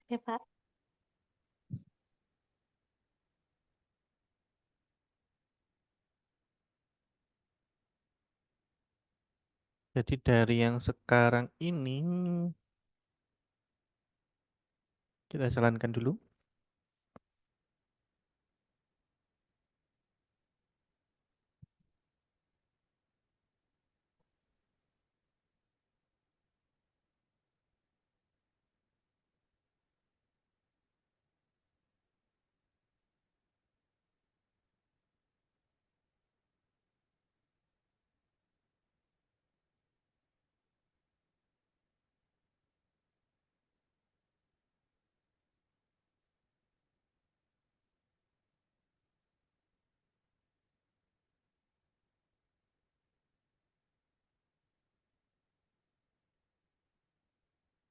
Ya, Pak. Jadi dari yang sekarang ini kita jalankan dulu.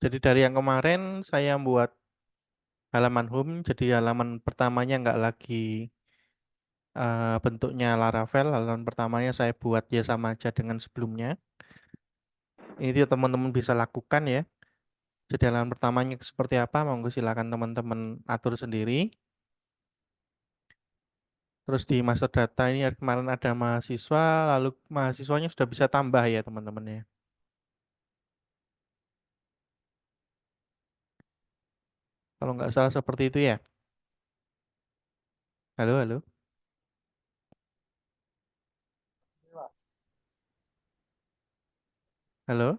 Jadi dari yang kemarin saya buat halaman home. Jadi halaman pertamanya nggak lagi bentuknya Laravel. Halaman pertamanya saya buat ya sama aja dengan sebelumnya. Ini dia teman-teman bisa lakukan ya. Jadi halaman pertamanya seperti apa? Monggo silakan teman-teman atur sendiri. Terus di master data ini kemarin ada mahasiswa, lalu mahasiswanya sudah bisa tambah ya teman-teman ya. Kalau nggak salah seperti itu ya. Halo, halo, halo.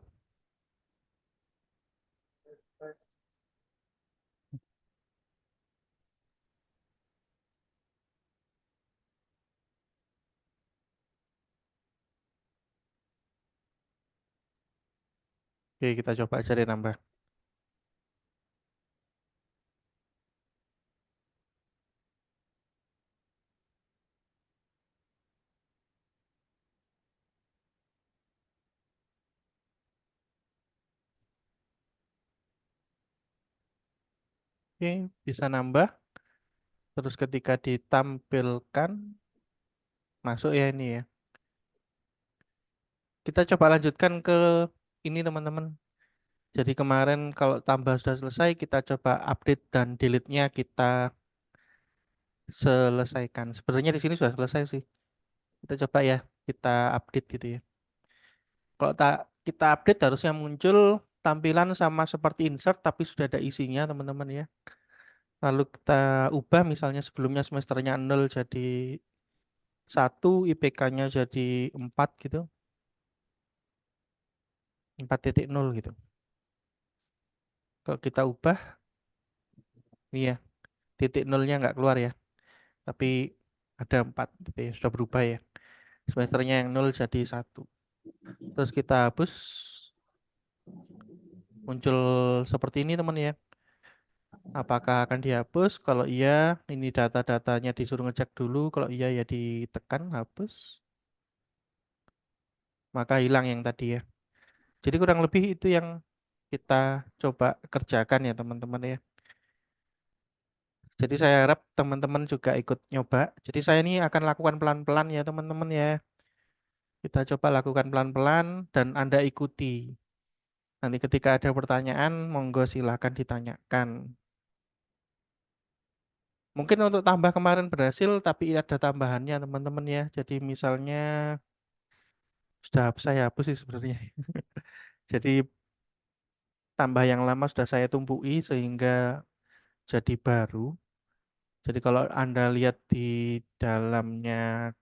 Oke, kita coba cari nambah. Oke, bisa nambah. Terus ketika ditampilkan, masuk ya ini ya. Kita coba lanjutkan ke ini teman-teman. Jadi kemarin kalau tambah sudah selesai, kita coba update dan delete-nya kita selesaikan. Sebenarnya di sini sudah selesai sih. Kita coba ya, kita update gitu ya. Kalau tak kita update harusnya muncul tampilan sama seperti insert tapi sudah ada isinya teman-teman ya. Lalu kita ubah misalnya sebelumnya semesternya 0 jadi 1, IPK-nya jadi 4 gitu. 4.0 gitu. Kalau kita ubah, ini ya, titik nolnya nggak keluar ya. Tapi ada 4 gitu ya, sudah berubah ya. Semesternya yang 0 jadi 1. Terus kita hapus, muncul seperti ini teman ya. Apakah akan dihapus? Kalau iya, ini data-datanya disuruh ngecek dulu. Kalau iya ya ditekan hapus, maka hilang yang tadi ya. Jadi kurang lebih itu yang kita coba kerjakan ya teman-teman ya. Jadi saya harap teman-teman juga ikut nyoba. Jadi saya ini akan lakukan pelan-pelan ya teman-teman ya. Kita coba lakukan pelan-pelan dan Anda ikuti. Nanti ketika ada pertanyaan, monggo silahkan ditanyakan. Mungkin untuk tambah kemarin berhasil, tapi ada tambahannya teman-teman ya. Jadi misalnya sudah saya hapus sih sebenarnya. Jadi tambah yang lama sudah saya tumpuki sehingga jadi baru. Jadi kalau Anda lihat di dalamnya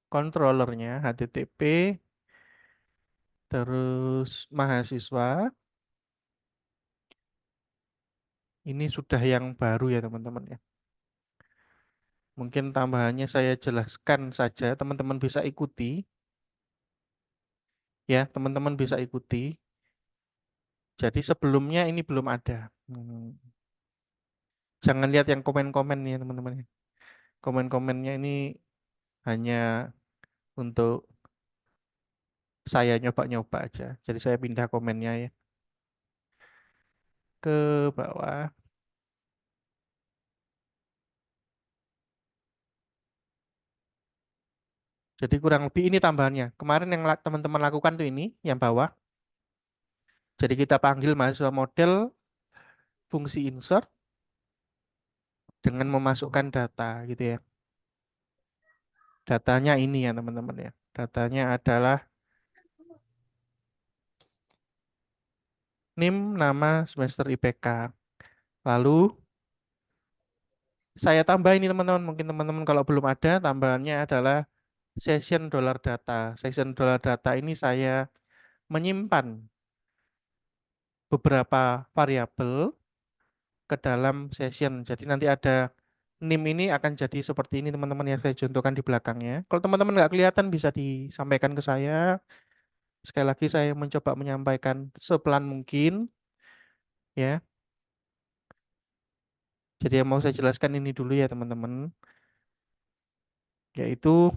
controllernya HTTP, terus mahasiswa, ini sudah yang baru ya teman-teman ya. Mungkin tambahannya saya jelaskan saja, teman-teman bisa ikuti. Ya, teman-teman bisa ikuti. Jadi sebelumnya ini belum ada. Jangan lihat yang komen-komen ya teman-teman. Komen-komennya ini hanya untuk saya nyoba-nyoba aja. Jadi saya pindah komennya ya ke bawah. Jadi kurang lebih ini tambahannya. Kemarin yang teman-teman lakukan tuh ini, yang bawah. Jadi kita panggil mahasiswa model, fungsi insert dengan memasukkan data gitu ya. Datanya ini ya teman-teman ya. Datanya adalah NIM, nama, semester IPK. Lalu saya tambah ini teman-teman. Mungkin teman-teman kalau belum ada, tambahannya adalah session dollar data. Session dollar data ini saya menyimpan beberapa variabel ke dalam session. Jadi nanti ada NIM ini akan jadi seperti ini teman-teman yang saya contohkan di belakangnya. Kalau teman-teman nggak kelihatan bisa disampaikan ke saya. Sekali lagi saya mencoba menyampaikan sepelan mungkin ya. Jadi yang mau saya jelaskan ini dulu ya teman-teman, yaitu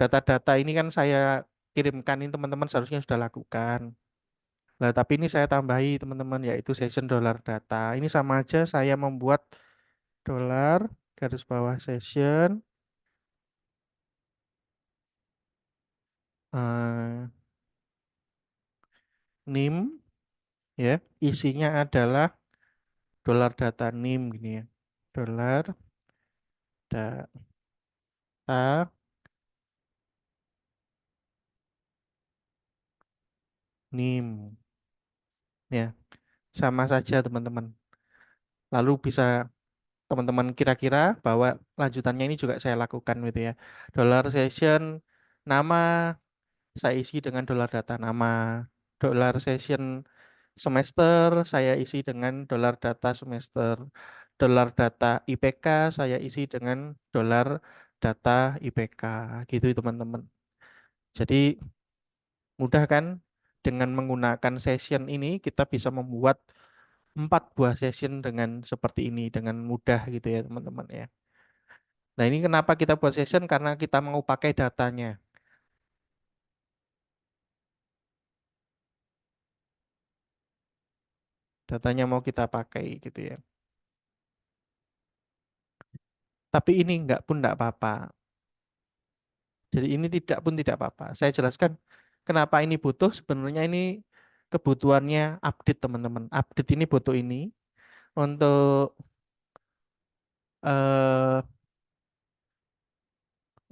data-data ini kan saya kirimkan ini teman-teman seharusnya sudah lakukan. Nah, tapi ini saya tambahi teman-teman yaitu session dollar data. Ini sama aja saya membuat dolar garis bawah session eh, NIM ya. Isinya adalah dolar data NIM gini ya. Dolar data NIM ya. Sama saja teman-teman. Lalu bisa teman-teman kira-kira bahwa lanjutannya ini juga saya lakukan gitu ya. Dollar session nama saya isi dengan dolar data nama. Dolar session semester saya isi dengan dolar data semester. Dolar data IPK saya isi dengan dolar data IPK gitu teman-teman. Jadi mudah kan dengan menggunakan session ini kita bisa membuat 4 buah session dengan seperti ini dengan mudah gitu ya teman-teman ya. Nah, ini kenapa kita buat session? Karena kita mau pakai datanya. Datanya mau kita pakai gitu ya. Tapi ini enggak pun enggak apa-apa. Jadi ini tidak pun tidak apa-apa. Saya jelaskan kenapa ini butuh. Sebenarnya ini kebutuhannya update teman-teman. Update ini butuh ini untuk eh,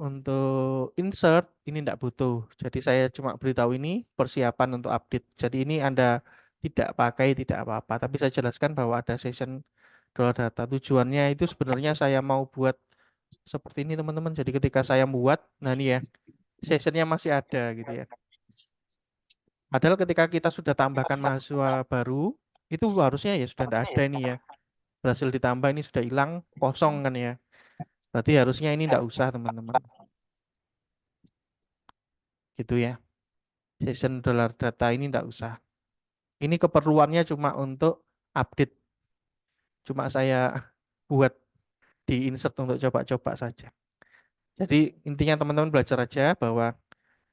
untuk insert ini tidak butuh. Jadi saya cuma beritahu ini persiapan untuk update. Jadi ini Anda tidak pakai tidak apa-apa. Tapi saya jelaskan bahwa ada session dollar data. Tujuannya itu sebenarnya saya mau buat seperti ini teman-teman. Jadi ketika saya buat, nah ini ya, sessionnya masih ada gitu ya. Padahal ketika kita sudah tambahkan mahasiswa baru, itu harusnya ya sudah tidak ada ini ya. Berhasil ditambah ini sudah hilang, kosong kan ya. Berarti harusnya ini tidak usah teman-teman. Gitu ya. Session dollar data ini tidak usah. Ini keperluannya cuma untuk update. Cuma saya buat di insert untuk coba-coba saja. Jadi intinya teman-teman belajar aja bahwa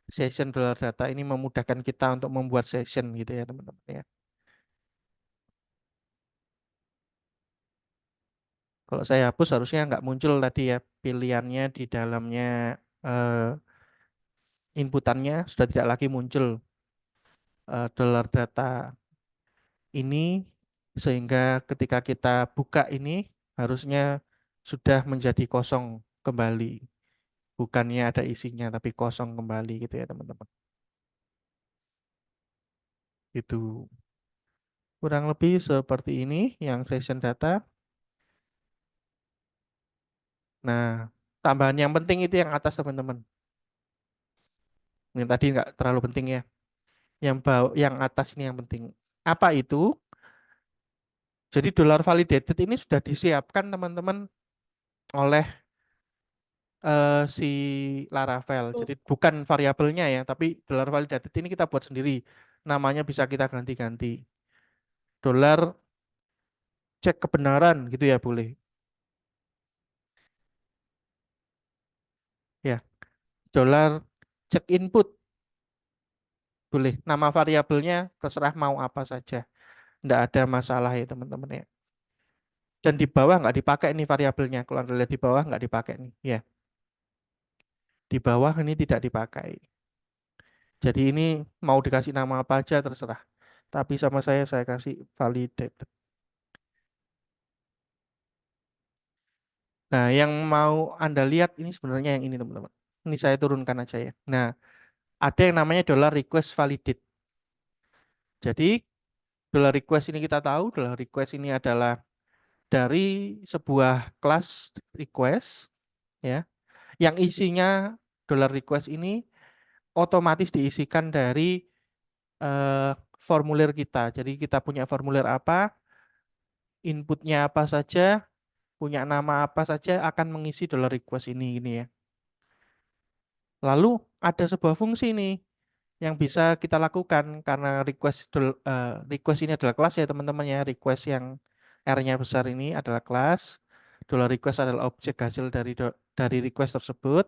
session dollar data ini memudahkan kita untuk membuat session gitu ya teman-teman ya. Kalau saya hapus harusnya nggak muncul tadi ya pilihannya di dalamnya eh, inputannya sudah tidak lagi muncul dollar data ini sehingga ketika kita buka ini harusnya sudah menjadi kosong kembali. Bukannya ada isinya tapi kosong kembali gitu ya teman-teman. Itu kurang lebih seperti ini yang session data. Nah, tambahan yang penting itu yang atas teman-teman. Yang tadi nggak terlalu penting ya. Yang bawah, yang atas ini yang penting. Apa itu? Jadi dolar validated ini sudah disiapkan teman-teman oleh si Laravel. Jadi bukan variabelnya ya, tapi dolar validated ini kita buat sendiri. Namanya bisa kita ganti-ganti. Dolar cek kebenaran gitu ya boleh. Ya, dolar cek input boleh. Nama variabelnya terserah mau apa saja. Nggak ada masalah ya teman-teman ya. Dan di bawah nggak dipakai nih variabelnya. Kalau Anda lihat di bawah nggak dipakai nih. Ya, di bawah ini tidak dipakai. Jadi ini mau dikasih nama apa aja terserah. Tapi sama saya kasih validated. Nah, yang mau Anda lihat ini sebenarnya yang ini teman-teman. Ini saya turunkan aja ya. Nah, ada yang namanya dollar request validate. Jadi, dollar request ini kita tahu, dollar request ini adalah dari sebuah kelas request ya, yang isinya dollar request ini otomatis diisikan dari eh, formulir kita. Jadi kita punya formulir apa, inputnya apa saja, punya nama apa saja akan mengisi dollar request ini ya. Lalu ada sebuah fungsi nih yang bisa kita lakukan karena request ini adalah kelas ya teman-teman ya. Request yang R-nya besar ini adalah kelas. Dollar request adalah objek hasil dari request tersebut.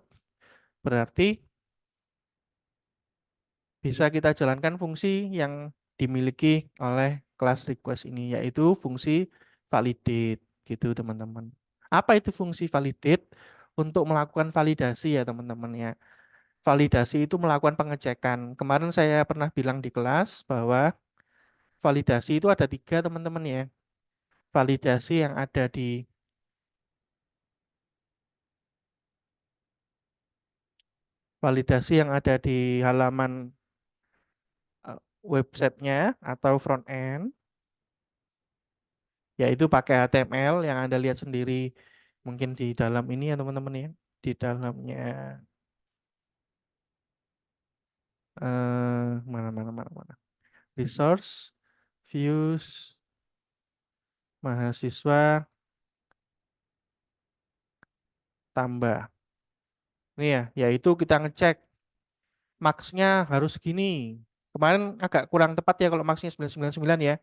Berarti bisa kita jalankan fungsi yang dimiliki oleh kelas request ini yaitu fungsi validate gitu teman-teman. Apa itu fungsi validate? Untuk melakukan validasi ya teman-teman ya. Validasi itu melakukan pengecekan. Kemarin saya pernah bilang di kelas bahwa validasi itu ada tiga teman-teman ya. Validasi yang ada di validasi yang ada di halaman eh, websitenya atau front end, yaitu pakai HTML yang Anda lihat sendiri mungkin di dalam ini ya teman-teman ya. Di dalamnya mana mana mana mana. Resource, views, mahasiswa, tambah. Ini ya, yaitu kita ngecek max-nya harus gini. Kemarin agak kurang tepat ya kalau max-nya 999 ya.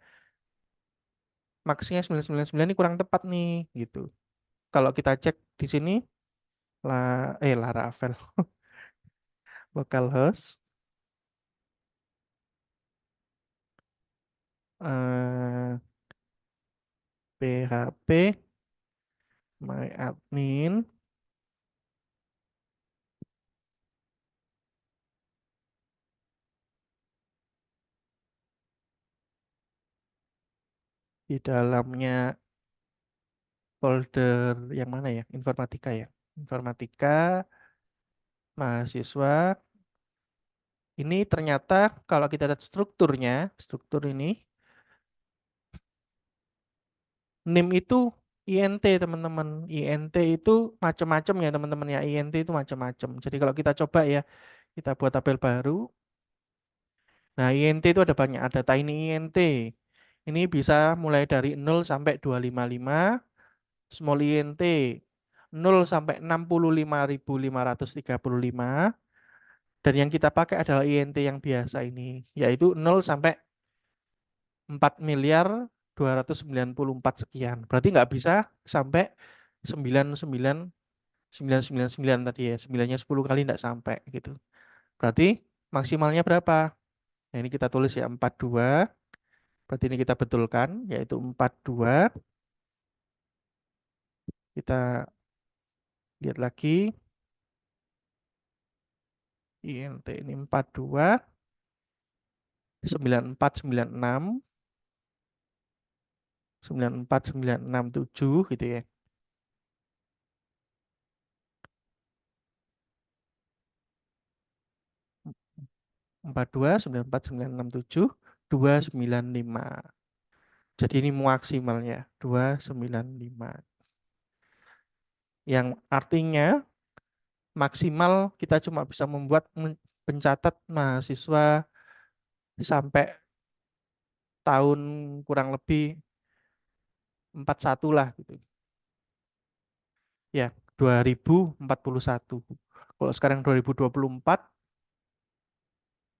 Max-nya 999 ini kurang tepat nih gitu. Kalau kita cek di sini Laravel localhost eh PHP myadmin di dalamnya folder yang mana ya? Informatika ya. Informatika mahasiswa ini ternyata kalau kita lihat strukturnya, struktur ini NIM itu INT teman-teman. INT itu macam-macam ya teman-teman ya. INT itu macam-macam. Jadi kalau kita coba ya, kita buat tabel baru. Nah, INT itu ada banyak. Ada tiny INT. Ini bisa mulai dari 0 sampai 255. Small INT 0 sampai 65.535. Dan yang kita pakai adalah INT yang biasa ini. Yaitu 0 sampai 4.294 sekian. Berarti nggak bisa sampai 99.999 tadi ya. 9-nya 10 kali nggak sampai gitu. Berarti maksimalnya berapa? Nah, ini kita tulis ya 42. Berarti ini kita betulkan yaitu 42. Kita lihat lagi INT ini 42 9496 94967 gitu ya. 42 94967 295. Jadi ini maksimalnya 295. Yang artinya maksimal kita cuma bisa membuat pencatat mahasiswa sampai tahun kurang lebih 41 lah gitu. Ya, 2041. Kalau sekarang 2024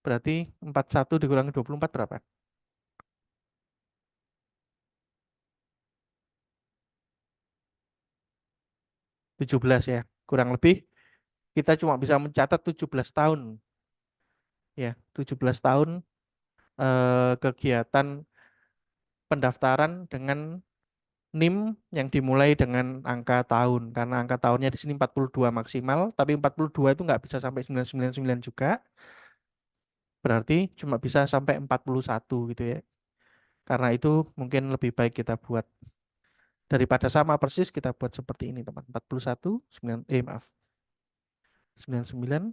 berarti 41 dikurangi 24 berapa? 17 ya. Kurang lebih kita cuma bisa mencatat 17 tahun ya. 17 tahun kegiatan pendaftaran dengan NIM yang dimulai dengan angka tahun karena angka tahunnya di sini 42 maksimal tapi 42 itu nggak bisa sampai 999 juga Berarti cuma bisa sampai 41 gitu ya. Karena itu mungkin lebih baik kita buat daripada sama persis kita buat seperti ini teman. 41, 9, maaf. 99,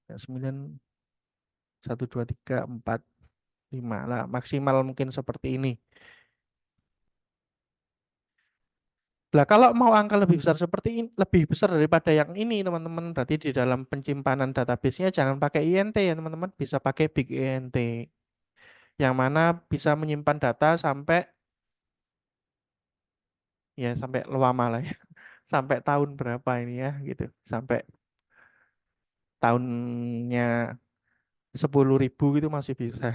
99, 1, 2, 3, 4, 5. Lah, maksimal mungkin seperti ini. Lah kalau mau angka lebih besar seperti ini, lebih besar daripada yang ini teman-teman, berarti di dalam penyimpanan database-nya jangan pakai INT ya teman-teman, bisa pakai Big INT. Yang mana bisa menyimpan data sampai ya sampai lama lah ya. Sampai tahun berapa ini ya gitu. Sampai tahunnya 10.000 gitu masih bisa.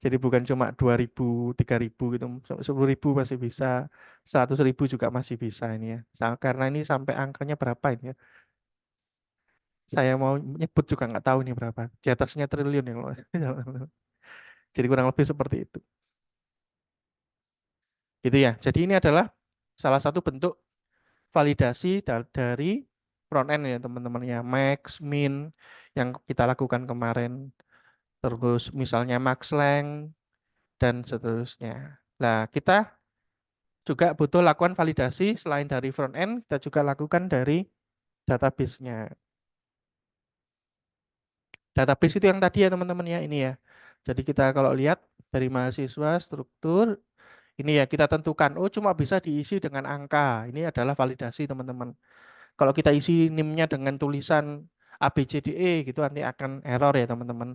Jadi bukan cuma 2.000, 3.000 gitu. 10.000 masih bisa. 100.000 juga masih bisa ini ya. Karena ini sampai angkanya berapa ini ya. Saya mau nyebut juga nggak tahu ini berapa. Di atasnya triliun ya kalau. Jadi kurang lebih seperti itu. Gitu ya. Jadi ini adalah salah satu bentuk validasi dari front end ya teman-teman ya. Max, min yang kita lakukan kemarin. Terus misalnya max length dan seterusnya. Nah, kita juga butuh lakukan validasi selain dari front end, kita juga lakukan dari database-nya. Database itu yang tadi ya teman-teman ya, ini ya. Jadi kita kalau lihat dari mahasiswa struktur, ini ya kita tentukan, oh cuma bisa diisi dengan angka. Ini adalah validasi teman-teman. Kalau kita isi NIM-nya dengan tulisan A, B, C, D, E gitu nanti akan error ya teman-teman.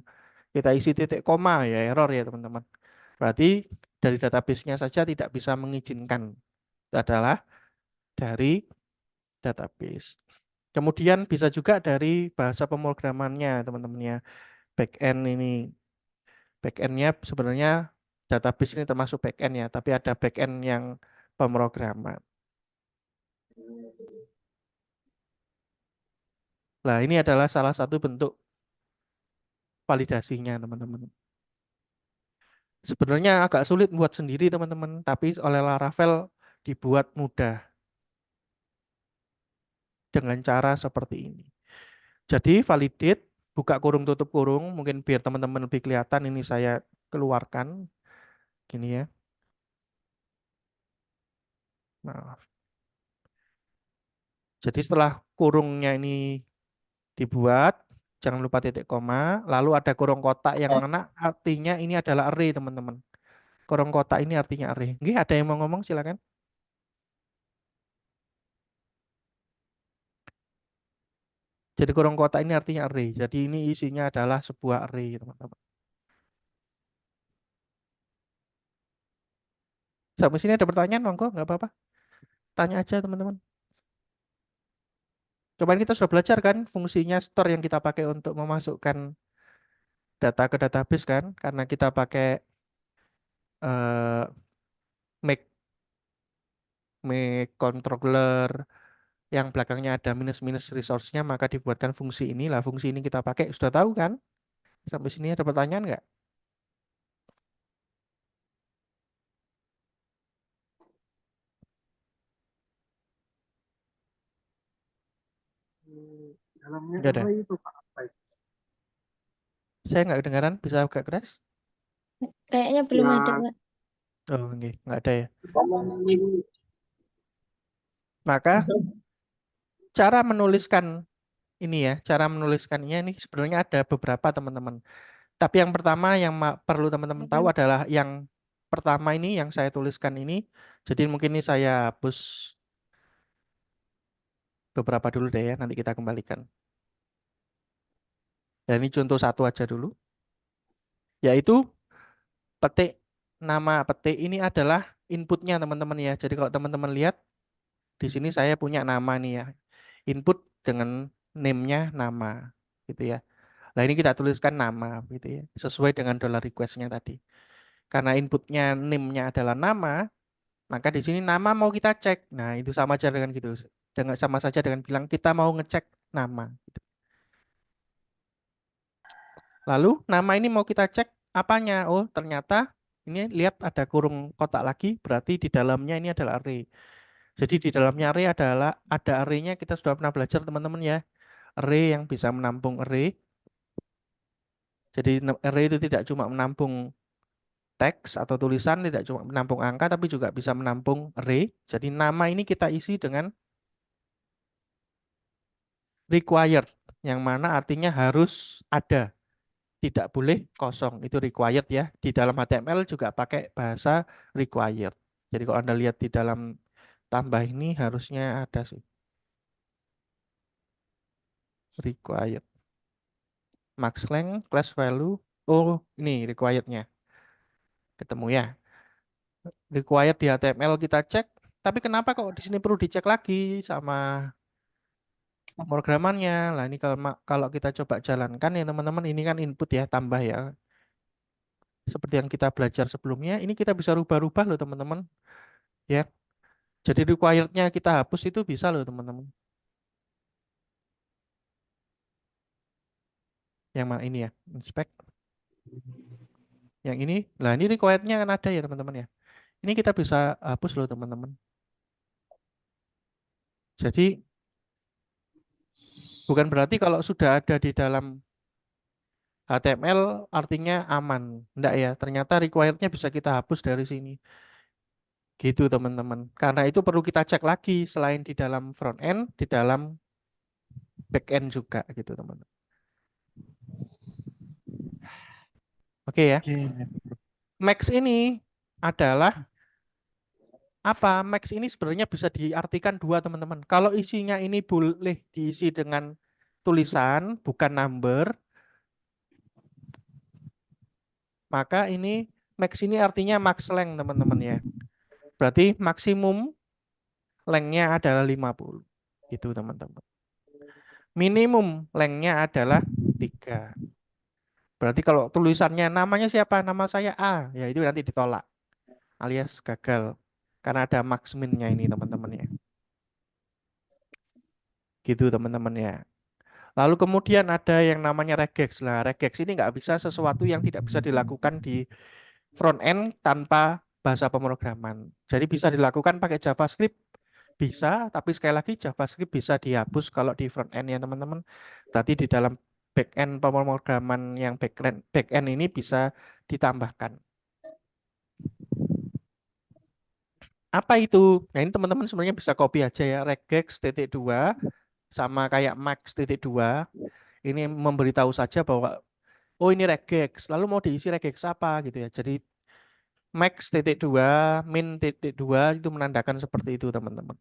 Kita isi titik koma ya error ya teman-teman. Berarti dari database-nya saja tidak bisa mengizinkan. Itu adalah dari database. Kemudian bisa juga dari bahasa pemrogramannya teman-teman ya. Backend ini, backend-nya sebenarnya database ini termasuk backend ya, tapi ada backend yang pemrograman. Nah, ini adalah salah satu bentuk validasinya teman-teman. Sebenarnya agak sulit buat sendiri teman-teman, tapi oleh Laravel dibuat mudah dengan cara seperti ini. Jadi validate, buka kurung tutup kurung, mungkin biar teman-teman lebih kelihatan ini saya keluarkan gini ya. Nah, jadi setelah kurungnya ini dibuat, jangan lupa titik koma, lalu ada kurung kotak yang mana artinya ini adalah array teman-teman. Kurung kotak ini artinya array. Nggih, ada yang mau ngomong silakan. Jadi kurung kotak ini artinya array. Jadi ini isinya adalah sebuah array teman-teman. Sampai sini ada pertanyaan, monggo, nggak apa-apa. Tanya aja teman-teman. Kemarin kita sudah belajar kan fungsinya store yang kita pakai untuk memasukkan data ke database kan, karena kita pakai eh, make make controller yang belakangnya ada minus-minus resource-nya, maka dibuatkan fungsi ini. Lah fungsi ini kita pakai, sudah tahu kan? Sampai sini ada pertanyaan nggak? Dalamnya Nggak ada. array itu Pak. Apa itu? Saya nggak kedengaran, bisa agak keras? Kayaknya belum ada, Yang Pak. Oh, nggak ada ya. ini Maka cara menuliskan ini ya, cara menuliskannya ini sebenarnya ada beberapa teman-teman. Tapi yang pertama yang perlu teman-teman tahu adalah yang pertama ini yang saya tuliskan ini. Jadi mungkin ini saya hapus beberapa dulu deh ya, nanti kita kembalikan. Ya ini contoh satu aja dulu, yaitu petik nama petik ini adalah inputnya teman-teman ya. Jadi kalau teman-teman lihat di sini saya punya nama nih ya, input dengan name-nya nama gitu ya. Nah ini kita tuliskan nama gitu ya, sesuai dengan dollar request-nya tadi. Karena inputnya name-nya adalah nama, maka di sini nama mau kita cek. Nah itu sama aja dengan gitu, dengan sama saja dengan bilang kita mau ngecek nama. Gitu. Lalu nama ini mau kita cek apanya? Oh ternyata ini lihat ada kurung kotak lagi, berarti di dalamnya ini adalah array. Jadi di dalamnya array adalah ada array-nya kita sudah pernah belajar teman-teman ya. Array yang bisa menampung array Jadi array itu tidak cuma menampung teks atau tulisan, tidak cuma menampung angka, tapi juga bisa menampung array. Jadi nama ini kita isi dengan required, yang mana artinya harus ada, tidak boleh kosong. Itu required ya. Di dalam HTML juga pakai bahasa required. Jadi kalau Anda lihat di dalam tambah ini harusnya ada sih. Required. Max length, class value. Oh, ini required-nya. Ketemu ya. Required di HTML kita cek. Tapi kenapa kok di sini perlu dicek lagi sama pemrogramannya? Lah ini kalau kita coba jalankan ya teman-teman, ini kan input ya, tambah ya. Seperti yang kita belajar sebelumnya, ini kita bisa rubah-rubah loh teman-teman. Ya. Jadi required-nya kita hapus itu bisa loh teman-teman. Yang mana ini ya? Inspect. Yang ini, lah ini required-nya kan ada ya teman-teman ya. Ini kita bisa hapus loh teman-teman. Jadi bukan berarti kalau sudah ada di dalam HTML artinya aman. Enggak ya, ternyata required-nya bisa kita hapus dari sini. Gitu teman-teman. Karena itu perlu kita cek lagi selain di dalam front end, di dalam back end juga gitu teman-teman. Oke ya. Oke. Max ini adalah apa? Max ini sebenarnya bisa diartikan dua teman-teman. Kalau isinya ini boleh diisi dengan tulisan, bukan number, maka ini max ini artinya max length teman-teman ya. Berarti maksimum lengthnya adalah 50. Gitu teman-teman. Minimum lengthnya adalah 3. Berarti kalau tulisannya namanya siapa? Nama saya A. Ya itu nanti ditolak. Alias gagal. Karena ada max min-nya ini teman-teman ya. Gitu teman-teman ya. Lalu kemudian ada yang namanya regex. Lah, regex ini nggak bisa sesuatu yang tidak bisa dilakukan di front end tanpa bahasa pemrograman. Jadi bisa dilakukan pakai JavaScript bisa, tapi sekali lagi JavaScript bisa dihapus kalau di front end ya teman-teman. Berarti di dalam back end pemrograman yang back end ini bisa ditambahkan. Apa itu? Nah ini teman-teman sebenarnya bisa copy aja ya, regex titik 2 sama kayak max titik 2. Ini memberitahu saja bahwa oh ini regex, lalu mau diisi regex apa gitu ya. Jadi max titik 2, min titik 2 itu menandakan seperti itu teman-teman.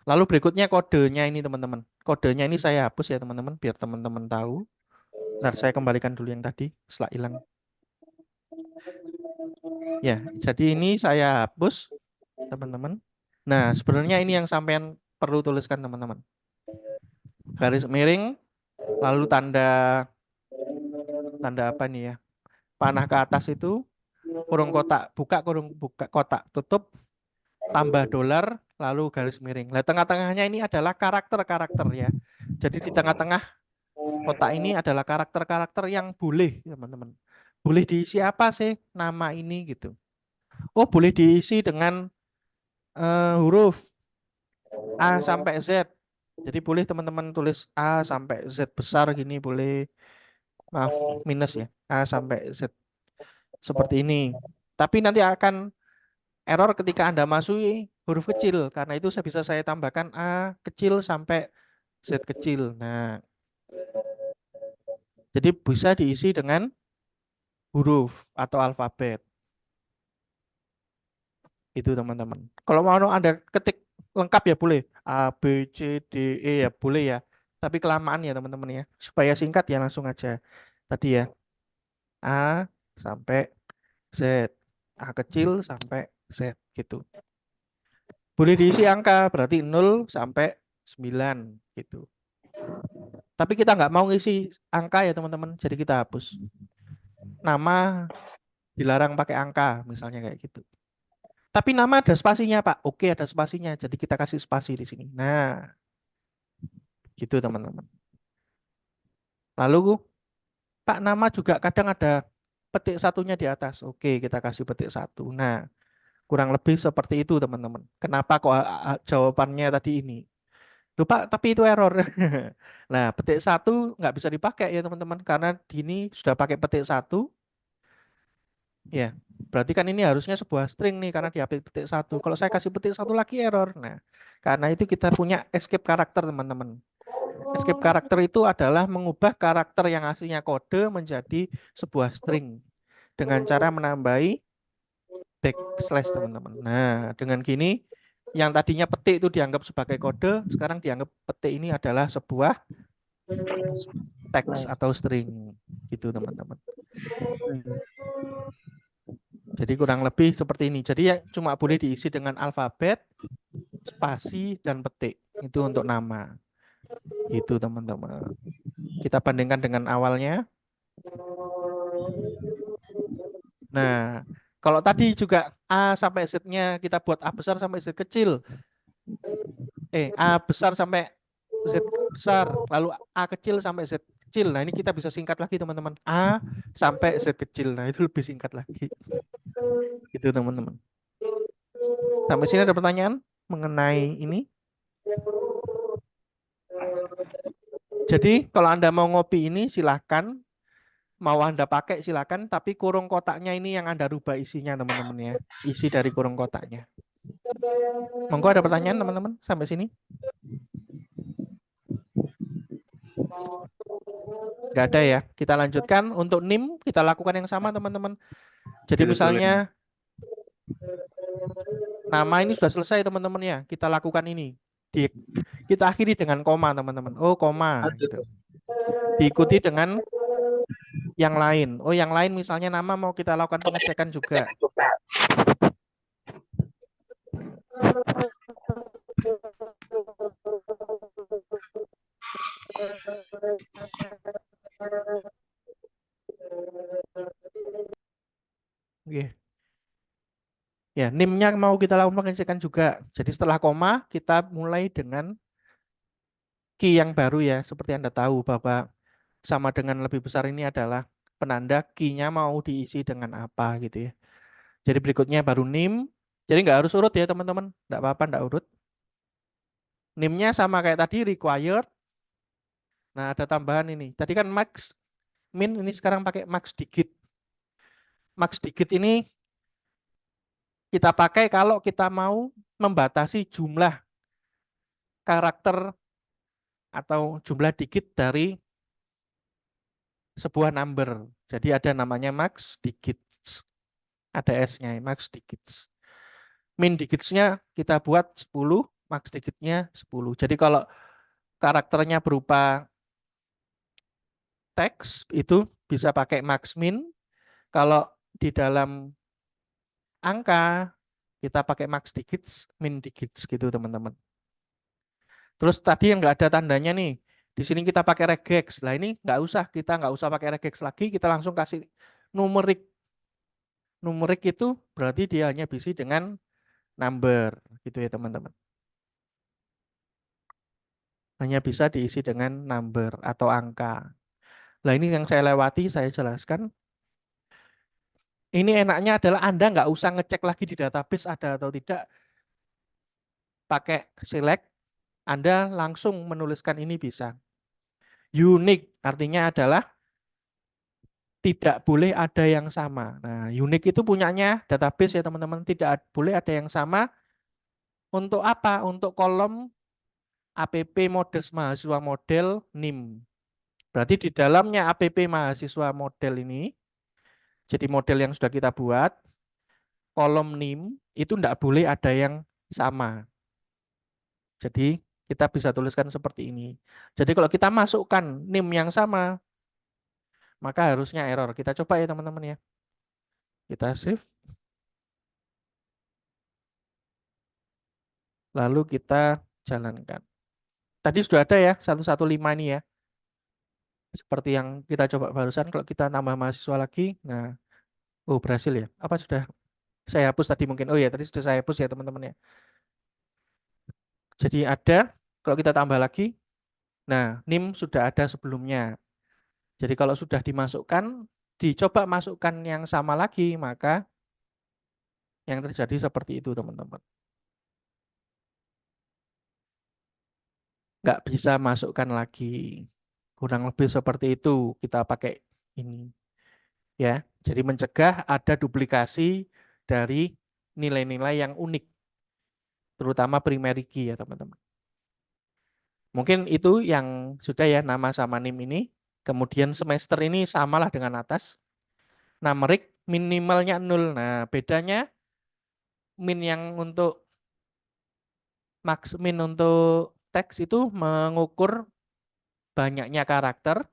Lalu berikutnya kodenya ini teman-teman. Kodenya ini saya hapus ya teman-teman biar teman-teman tahu. Ntar saya kembalikan dulu yang tadi setelah hilang. Ya, jadi ini saya hapus teman-teman. Nah, sebenarnya ini yang sampean perlu tuliskan teman-teman. Garis miring, lalu tanda apa nih ya? Panah ke atas itu, kurung kotak buka, kurung buka kotak tutup, tambah $, lalu garis miring. Nah, tengah-tengahnya ini adalah karakter-karakter ya. Jadi di tengah-tengah kotak ini adalah karakter-karakter yang boleh, teman-teman. Boleh diisi apa sih nama ini gitu. Oh, boleh diisi dengan huruf A sampai Z. Jadi boleh teman-teman tulis A sampai Z besar gini, boleh. Maaf, minus ya. A sampai Z. Seperti ini. Tapi nanti akan error ketika Anda masuki huruf kecil. Karena itu bisa saya tambahkan A kecil sampai Z kecil. Nah, jadi bisa diisi dengan huruf atau alfabet. Itu teman-teman. Kalau mau Anda ketik lengkap ya boleh. A, B, C, D, E ya boleh ya. Tapi kelamaan ya teman-teman ya. Supaya singkat ya langsung aja. Tadi ya. A sampai Z. A kecil sampai Z gitu. Boleh diisi angka, berarti 0 sampai 9 gitu. Tapi kita nggak mau ngisi angka ya teman-teman, jadi kita hapus. Nama dilarang pakai angka, misalnya kayak gitu. Tapi nama ada spasinya Pak, oke ada spasinya, jadi kita kasih spasi di sini. Nah, gitu teman-teman. Lalu Pak nama juga kadang ada petik satunya di atas, oke kita kasih petik 1. Nah, kurang lebih seperti itu teman-teman. Kenapa kok jawabannya tadi ini? Lupa, tapi itu error. Nah, petik 1 nggak bisa dipakai ya teman-teman, karena ini sudah pakai petik 1. Ya, berarti kan ini harusnya sebuah string nih, karena diambil petik 1. Kalau saya kasih petik 1 lagi error. Nah, karena itu kita punya escape karakter teman-teman. Escape karakter itu adalah mengubah karakter yang aslinya kode menjadi sebuah string dengan cara menambahi backslash teman-teman. Nah, dengan gini yang tadinya petik itu dianggap sebagai kode, sekarang dianggap petik ini adalah sebuah teks atau string gitu teman-teman. Jadi kurang lebih seperti ini. Jadi ya cuma boleh diisi dengan alfabet, spasi, dan petik. Itu untuk nama. Gitu teman-teman. Kita bandingkan dengan awalnya. Nah, kalau tadi juga A sampai Z-nya kita buat A besar sampai Z kecil. A besar sampai Z besar, lalu A kecil sampai Z kecil. Nah, ini kita bisa singkat lagi teman-teman. A sampai Z kecil. Nah, itu lebih singkat lagi. Gitu teman-teman. Sampai sini ada pertanyaan mengenai ini? Jadi kalau Anda mau ngopi ini silahkan. Mau Anda pakai silakan, tapi kurung kotaknya ini yang Anda rubah isinya teman-teman ya. Isi dari kurung kotaknya. Monggo ada pertanyaan teman-teman sampai sini? Nggak ada ya. Kita lanjutkan. Untuk NIM kita lakukan yang sama teman-teman. Jadi misalnya nama ini sudah selesai teman-teman ya. Kita lakukan ini. Kita akhiri dengan koma teman-teman. Oh koma. Gitu. Diikuti dengan yang lain. Oh yang lain misalnya nama mau kita lakukan pengecekan juga. Oke. Ya, NIM-nya mau kita lakukan pengecekan juga. Jadi setelah koma, kita mulai dengan key yang baru ya. Seperti Anda tahu bahwa sama dengan lebih besar ini adalah penanda key-nya mau diisi dengan apa gitu ya. Jadi berikutnya baru NIM. Jadi nggak harus urut ya teman-teman. Nggak apa-apa, nggak urut. NIM-nya sama kayak tadi, required. Nah, ada tambahan ini. Tadi kan max, min, ini sekarang pakai max digit. Max digit ini kita pakai kalau kita mau membatasi jumlah karakter atau jumlah digit dari sebuah number. Jadi ada namanya max digits. Ada S-nya, max digits. Min digitsnya kita buat 10, max digitnya 10. Jadi kalau karakternya berupa teks itu bisa pakai max min. Kalau di dalam angka kita pakai max digits, min digits gitu teman-teman. Terus tadi yang nggak ada tandanya nih. Di sini kita pakai regex. Nah ini kita nggak usah pakai regex lagi. Kita langsung kasih numerik. Numerik itu berarti dia hanya bisa dengan number gitu ya teman-teman. Hanya bisa diisi dengan number atau angka. Nah ini yang saya lewati, saya jelaskan. Ini enaknya adalah Anda nggak usah ngecek lagi di database ada atau tidak. Pakai select, Anda langsung menuliskan ini bisa. Unique artinya adalah tidak boleh ada yang sama. Nah, unique itu punyanya database ya teman-teman. Tidak boleh ada yang sama. Untuk apa? Untuk kolom APP Models Mahasiswa Model NIM. Berarti di dalamnya APP Mahasiswa Model ini, jadi model yang sudah kita buat, kolom NIM itu tidak boleh ada yang sama. Jadi kita bisa tuliskan seperti ini. Jadi kalau kita masukkan NIM yang sama, maka harusnya error. Kita coba ya teman-teman ya. Kita save. Lalu kita jalankan. Tadi sudah ada ya 115 ini ya. Seperti yang kita coba barusan, kalau kita nambah mahasiswa lagi, nah, oh berhasil ya. Apa sudah saya hapus tadi mungkin? Oh ya, tadi sudah saya hapus ya teman-teman ya. Jadi ada, kalau kita tambah lagi, nah NIM sudah ada sebelumnya. Jadi kalau sudah dimasukkan, dicoba masukkan yang sama lagi, maka yang terjadi seperti itu teman-teman. nggak bisa masukkan lagi. Kurang lebih seperti itu kita pakai ini. Ya, jadi mencegah ada duplikasi dari nilai-nilai yang unik, terutama primary key ya teman-teman. Mungkin itu yang sudah ya nama sama NIM ini. Kemudian semester ini samalah dengan atas. Numeric minimalnya 0. Nah, bedanya min yang untuk max min untuk teks itu mengukur banyaknya karakter.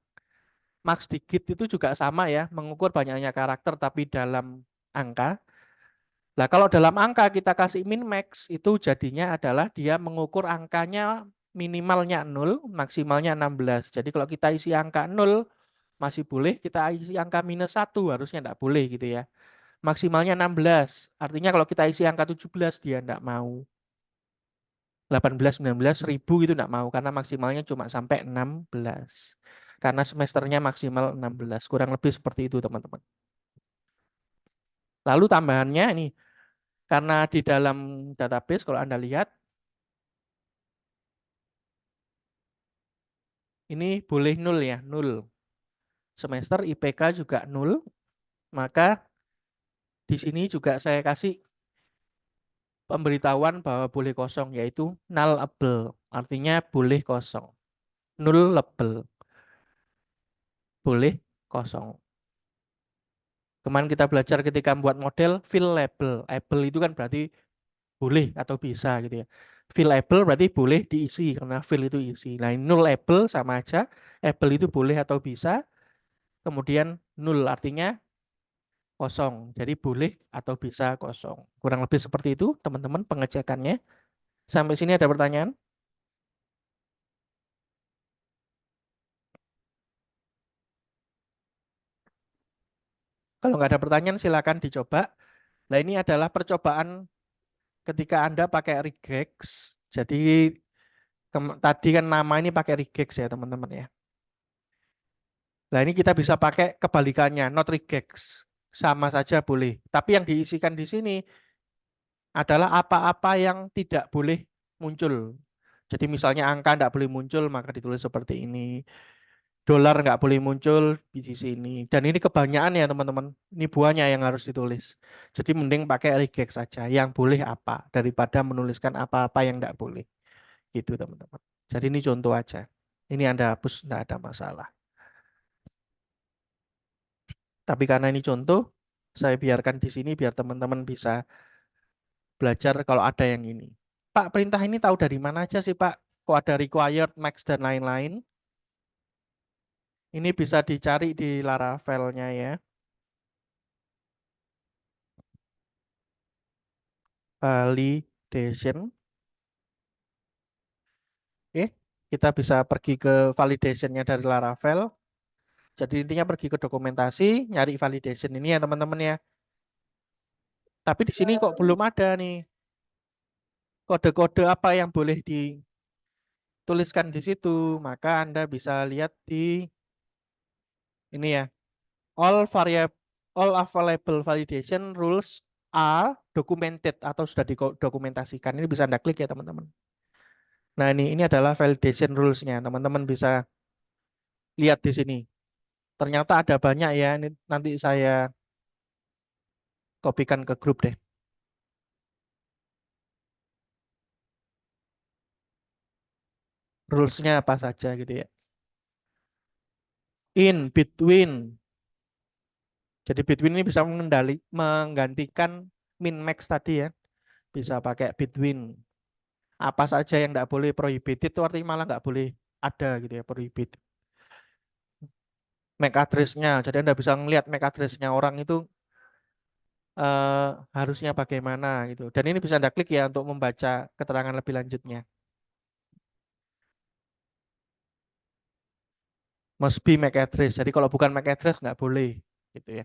Max digit itu juga sama ya, mengukur banyaknya karakter tapi dalam angka. Nah, kalau dalam angka kita kasih min max itu jadinya adalah dia mengukur angkanya minimalnya 0, maksimalnya 16. Jadi kalau kita isi angka 0 masih boleh, kita isi angka minus 1 harusnya enggak boleh gitu ya. Maksimalnya 16. Artinya kalau kita isi angka 17 dia enggak mau. 18, 19, 1000 itu enggak mau karena maksimalnya cuma sampai 16. Karena semesternya maksimal 16. Kurang lebih seperti itu teman-teman. Lalu tambahannya ini, karena di dalam database kalau Anda lihat, ini boleh 0 ya, 0. Semester IPK juga 0, maka di sini juga saya kasih pemberitahuan bahwa boleh kosong, yaitu nullable, artinya boleh kosong. Nullable, boleh kosong. Kemarin kita belajar ketika membuat model fillable. Able itu kan berarti boleh atau bisa gitu ya. Fillable berarti boleh diisi karena fill itu isi. Nah, nullable sama aja. Able itu boleh atau bisa. Kemudian null artinya kosong. Jadi boleh atau bisa kosong. Kurang lebih seperti itu teman-teman pengecekannya. Sampai sini ada pertanyaan? Kalau nggak ada pertanyaan silakan dicoba. Nah, ini adalah percobaan ketika Anda pakai regex. Jadi tadi kan nama ini pakai regex ya teman-teman ya. Nah, ini kita bisa pakai kebalikannya, not regex. Sama saja boleh. Tapi yang diisikan di sini adalah apa-apa yang tidak boleh muncul. Jadi misalnya angka tidak boleh muncul, maka ditulis seperti ini. Dolar nggak boleh muncul di sini. Dan ini kebanyakan ya teman-teman. Ini buahnya yang harus ditulis. Jadi mending pakai regex saja. Yang boleh apa daripada menuliskan apa-apa yang nggak boleh. Gitu teman-teman. Jadi ini contoh aja. Ini Anda hapus, nggak ada masalah. Tapi karena ini contoh, saya biarkan di sini biar teman-teman bisa belajar kalau ada yang ini. Pak, perintah ini tahu dari mana aja sih Pak? Kok ada required, max, dan lain-lain? Ini bisa dicari di Laravel-nya ya. Validation. Oke, kita bisa pergi ke validation-nya dari Laravel. Jadi intinya pergi ke dokumentasi, nyari validation ini ya teman-teman ya. Tapi di sini kok belum ada nih kode-kode apa yang boleh dituliskan di situ. Maka Anda bisa lihat di ini ya. All available validation rules are documented atau sudah didokumentasikan. Ini bisa Anda klik ya teman-teman. Nah, ini adalah validation rules-nya. Teman-teman bisa lihat di sini. Ternyata ada banyak ya. Ini nanti saya kopikan ke grup deh. Rules-nya apa saja gitu ya. In, between. Jadi between ini bisa menggantikan min max tadi ya. Bisa pakai between. Apa saja yang nggak boleh prohibited itu artinya malah nggak boleh ada gitu ya prohibited. MAC address-nya. Jadi Anda bisa ngelihat MAC address-nya orang itu harusnya bagaimana gitu. Dan ini bisa Anda klik ya untuk membaca keterangan lebih lanjutnya. Must be MAC address. Jadi kalau bukan MAC address nggak boleh gitu ya.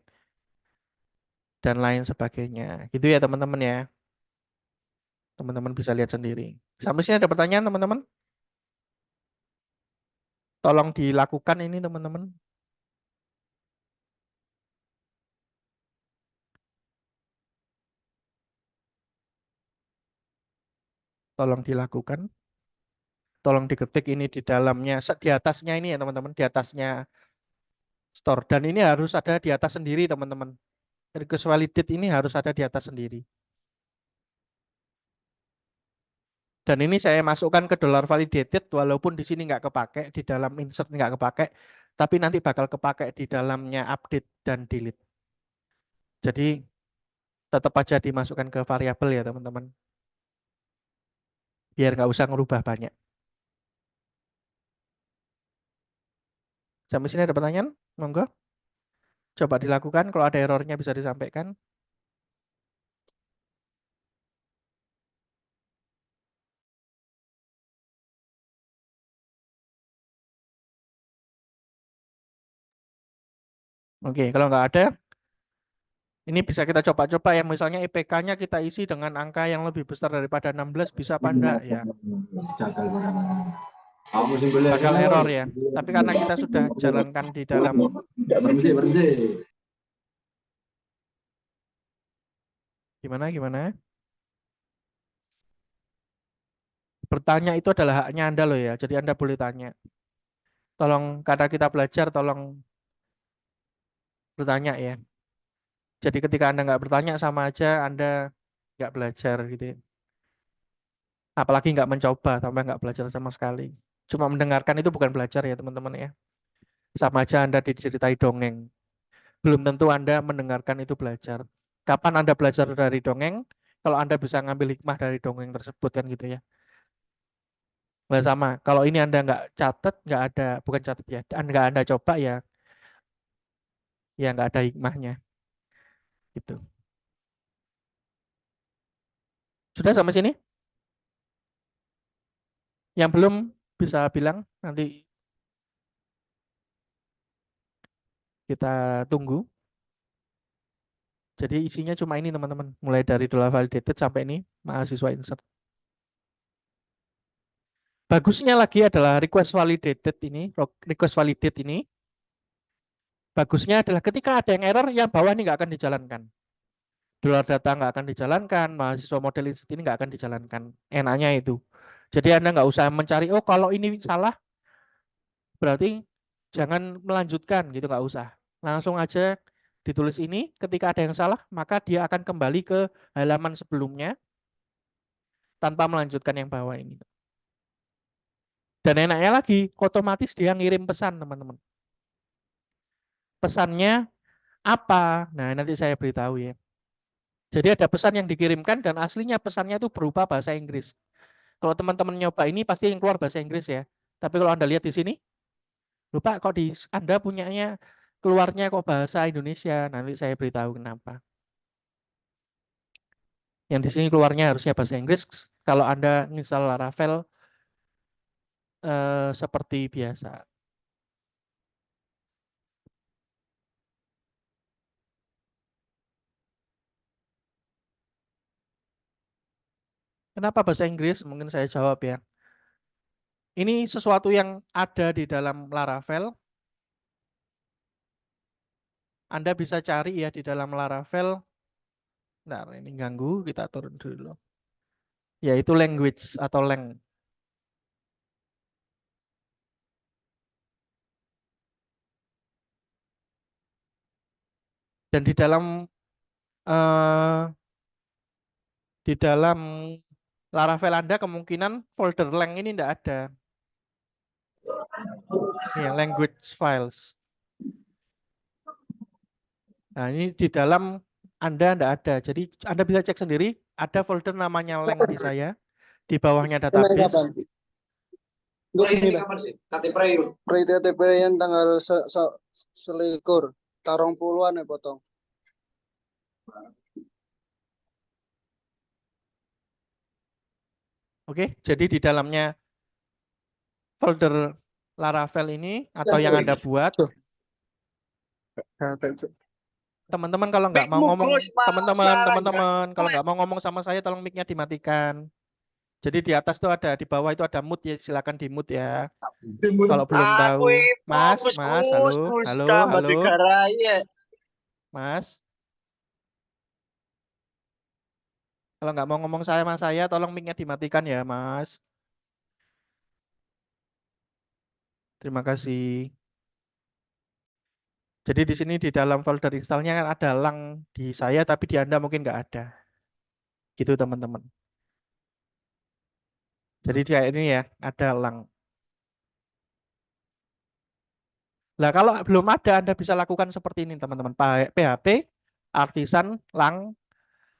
Dan lain sebagainya. Gitu ya teman-teman ya. Teman-teman bisa lihat sendiri. Sampai sini ada pertanyaan teman-teman? Tolong dilakukan ini teman-teman. Tolong dilakukan. tolong diketik ini di dalamnya, di atasnya ini ya teman-teman, di atasnya store. Dan ini harus ada di atas sendiri teman-teman. Request validate ini harus ada di atas sendiri. Dan ini saya masukkan ke dollar validated walaupun di sini nggak kepake, di dalam insert nggak kepake, tapi nanti bakal kepake di dalamnya update dan delete. Jadi tetap aja dimasukkan ke variabel ya teman-teman. Biar nggak usah ngerubah banyak. Sampai sini ada pertanyaan? Monggo. Coba dilakukan, kalau ada errornya bisa disampaikan. Oke, kalau nggak ada, ini bisa kita coba-coba ya. Misalnya IPK-nya kita isi dengan angka yang lebih besar daripada 16, bisa apa enggak ya? Bakal error ya. Tapi karena kita sudah jalankan di dalam gimana? Bertanya itu adalah haknya Anda loh ya. Jadi Anda boleh tanya. Tolong, karena kita belajar, tolong bertanya ya. Jadi ketika Anda nggak bertanya sama aja Anda nggak belajar gitu ya. Apalagi nggak mencoba, tambah nggak belajar sama sekali. Cuma mendengarkan itu bukan belajar ya teman-teman ya. Sama aja Anda diceritai dongeng. Belum tentu Anda mendengarkan itu belajar. Kapan Anda belajar dari dongeng? Kalau Anda bisa ngambil hikmah dari dongeng tersebut kan gitu ya. Nah, sama. Kalau ini Anda nggak catat, nggak ada, bukan catat ya, nggak Anda coba ya, ya nggak ada hikmahnya. Gitu. Sudah sampai sini? Yang belum bisa bilang nanti kita tunggu. Jadi isinya cuma ini teman-teman. Mulai dari dollar validated sampai ini mahasiswa insert. Bagusnya lagi adalah request validated ini, request validate ini. Bagusnya adalah ketika ada yang error, yang bawah ini nggak akan dijalankan. Dollar data nggak akan dijalankan, mahasiswa model insert ini nggak akan dijalankan. Enaknya itu. Jadi Anda nggak usah mencari, oh kalau ini salah, berarti jangan melanjutkan gitu, nggak usah. Langsung aja ditulis ini, ketika ada yang salah, maka dia akan kembali ke halaman sebelumnya tanpa melanjutkan yang bawah ini. Dan enaknya lagi, otomatis dia ngirim pesan teman-teman. Pesannya apa? Nah, nanti saya beritahu ya. Jadi ada pesan yang dikirimkan dan aslinya pesannya itu berupa bahasa Inggris. Kalau teman-teman nyoba ini pasti yang keluar bahasa Inggris ya. Tapi kalau Anda lihat di sini, lupa kok di Anda punyanya keluarnya kok bahasa Indonesia. Nanti saya beritahu kenapa. Yang di sini keluarnya harusnya bahasa Inggris. Kalau Anda install Laravel seperti biasa. Kenapa bahasa Inggris? Mungkin saya jawab ya. Ini sesuatu yang ada di dalam Laravel. Anda bisa cari ya di dalam Laravel. Nah, ini ganggu, kita turun dulu. Yaitu language atau lang. Dan eh, di dalam Laravel Anda kemungkinan folder lang ini tidak ada. Ini ya, language files. Nah, ini di dalam Anda tidak ada. Jadi Anda bisa cek sendiri, ada folder namanya lang di saya. Di bawahnya database. Pre-TTP yang tanggal selikur. Tarong puluhan ya potong. Oke, jadi di dalamnya folder Laravel ini atau yang Anda buat, teman-teman kalau nggak mau ngomong, teman-teman kalau nggak mau ngomong sama saya, tolong mic-nya dimatikan. Jadi di atas tuh ada, di bawah itu ada mute ya, silakan di mute ya. Kalau belum tahu, Mas, halo, Mas. Kalau nggak mau ngomong sama saya, tolong mic-nya dimatikan ya, Mas. Terima kasih. Jadi di sini di dalam folder installnya kan ada lang di saya, tapi di Anda mungkin nggak ada. Gitu teman-teman. Jadi dia ini ya, ada lang. Nah, kalau belum ada, Anda bisa lakukan seperti ini, teman-teman. PHP, artisan, lang,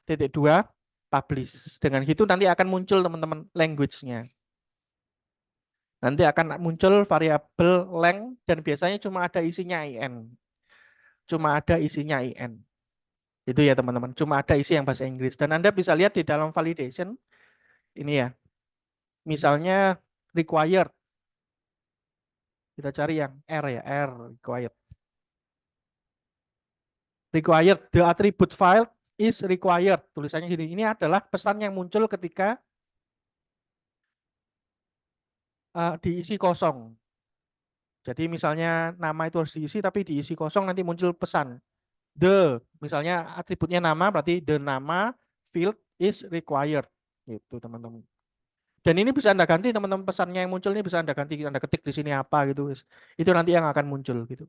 titik dua, publish. Dengan gitu nanti akan muncul, teman-teman, language-nya. Nanti akan muncul variabel length, dan biasanya cuma ada isinya IN. Cuma ada isinya IN. Itu ya, teman-teman. Cuma ada isi yang bahasa Inggris. Dan Anda bisa lihat di dalam validation, ini ya. Misalnya required. Kita cari yang R ya, R, required. Required, the attribute file is required. Tulisannya gini. Ini adalah pesan yang muncul ketika diisi kosong. Jadi misalnya nama itu harus diisi tapi diisi kosong nanti muncul pesan. The, misalnya atributnya nama berarti the nama field is required. Gitu teman-teman. Dan ini bisa Anda ganti teman-teman, pesannya yang muncul ini bisa Anda ganti, Anda ketik di sini apa gitu. Itu nanti yang akan muncul gitu.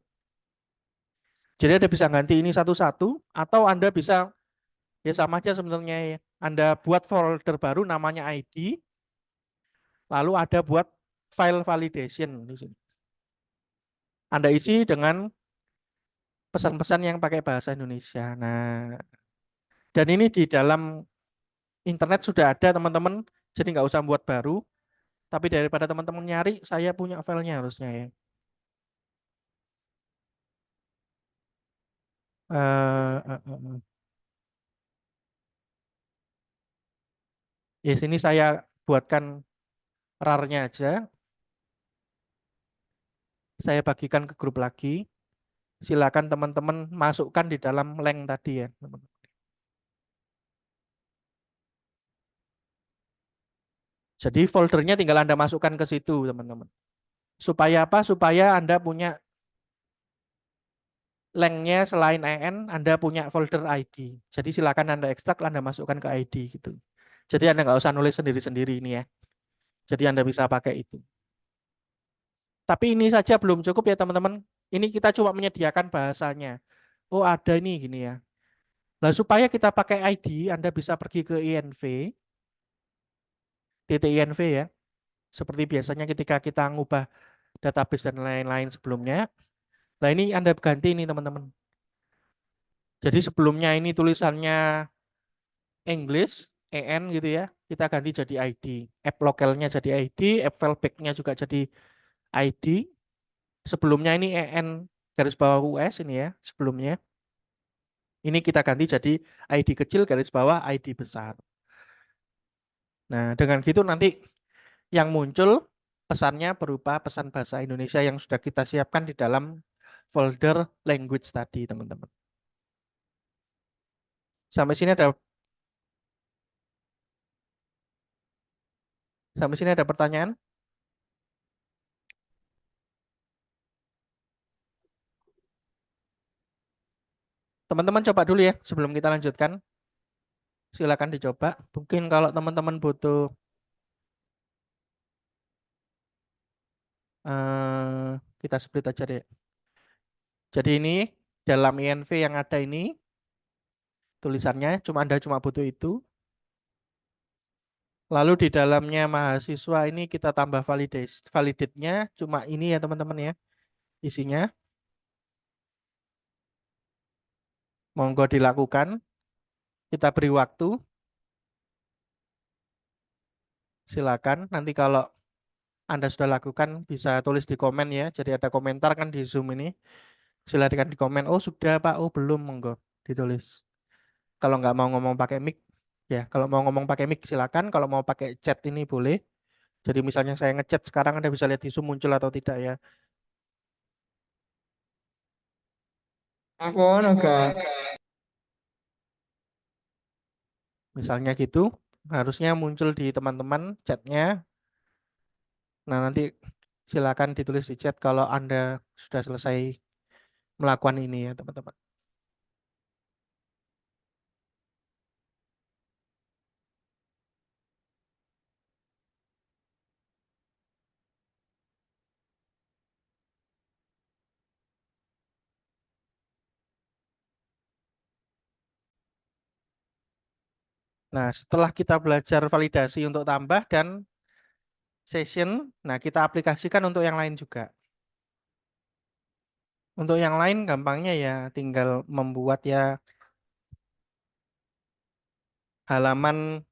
Jadi Anda bisa ganti ini satu-satu atau Anda bisa ya sama aja sebenarnya ya. Anda buat folder baru namanya ID, lalu ada buat file validation di sini. Anda isi dengan pesan-pesan yang pakai bahasa Indonesia. Nah, dan ini di dalam internet sudah ada teman-teman, jadi nggak usah buat baru. Tapi daripada teman-teman nyari, saya punya filenya harusnya ya. Eh, eh, eh, eh. Ya, sini saya buatkan RAR-nya aja. Saya bagikan ke grup lagi. Silakan teman-teman masukkan di dalam link tadi ya, teman-teman. Jadi foldernya tinggal Anda masukkan ke situ, teman-teman. Supaya apa? Supaya Anda punya lengnya selain EN, Anda punya folder ID. Jadi silakan Anda ekstrak, Anda masukkan ke ID gitu. Jadi Anda nggak usah nulis sendiri-sendiri ini ya. Jadi Anda bisa pakai itu. Tapi ini saja belum cukup ya teman-teman. Ini kita cuma menyediakan bahasanya. Oh ada ini gini ya. Nah supaya kita pakai ID, Anda bisa pergi ke INV, titik INV ya. Seperti biasanya ketika kita ngubah database dan lain-lain sebelumnya. Nah ini Anda ganti ini teman-teman. Jadi sebelumnya ini tulisannya English, EN gitu ya. Kita ganti jadi ID. App localnya jadi ID, app fallback-nya juga jadi ID. Sebelumnya ini EN garis bawah US ini ya, sebelumnya. Ini kita ganti jadi ID kecil garis bawah ID besar. Nah, dengan gitu nanti yang muncul pesannya berupa pesan bahasa Indonesia yang sudah kita siapkan di dalam folder language tadi, teman-teman. Sampai sini ada pertanyaan? Teman-teman coba dulu ya sebelum kita lanjutkan. Silakan dicoba. Mungkin kalau teman-teman butuh kita split aja deh. Jadi ini dalam INV yang ada ini tulisannya Anda cuma butuh itu. Lalu di dalamnya mahasiswa ini kita tambah validate-nya cuma ini ya teman-teman ya. Isinya monggo dilakukan. Kita beri waktu. Silakan nanti kalau Anda sudah lakukan bisa tulis di komen ya. Jadi ada komentar kan di Zoom ini. Silakan di komen. Oh sudah Pak, oh belum monggo ditulis. Kalau nggak mau ngomong pakai mic ya, kalau mau ngomong pakai mic silakan. Kalau mau pakai chat ini boleh. Jadi misalnya saya ngechat sekarang Anda bisa lihat di Zoom muncul atau tidak ya. Aku agak Misalnya gitu, harusnya muncul di teman-teman chatnya. Nah nanti silakan ditulis di chat kalau Anda sudah selesai melakukan ini ya teman-teman. Nah, setelah kita belajar validasi untuk tambah dan session, nah kita aplikasikan untuk yang lain juga. Untuk yang lain gampangnya ya tinggal membuat ya halaman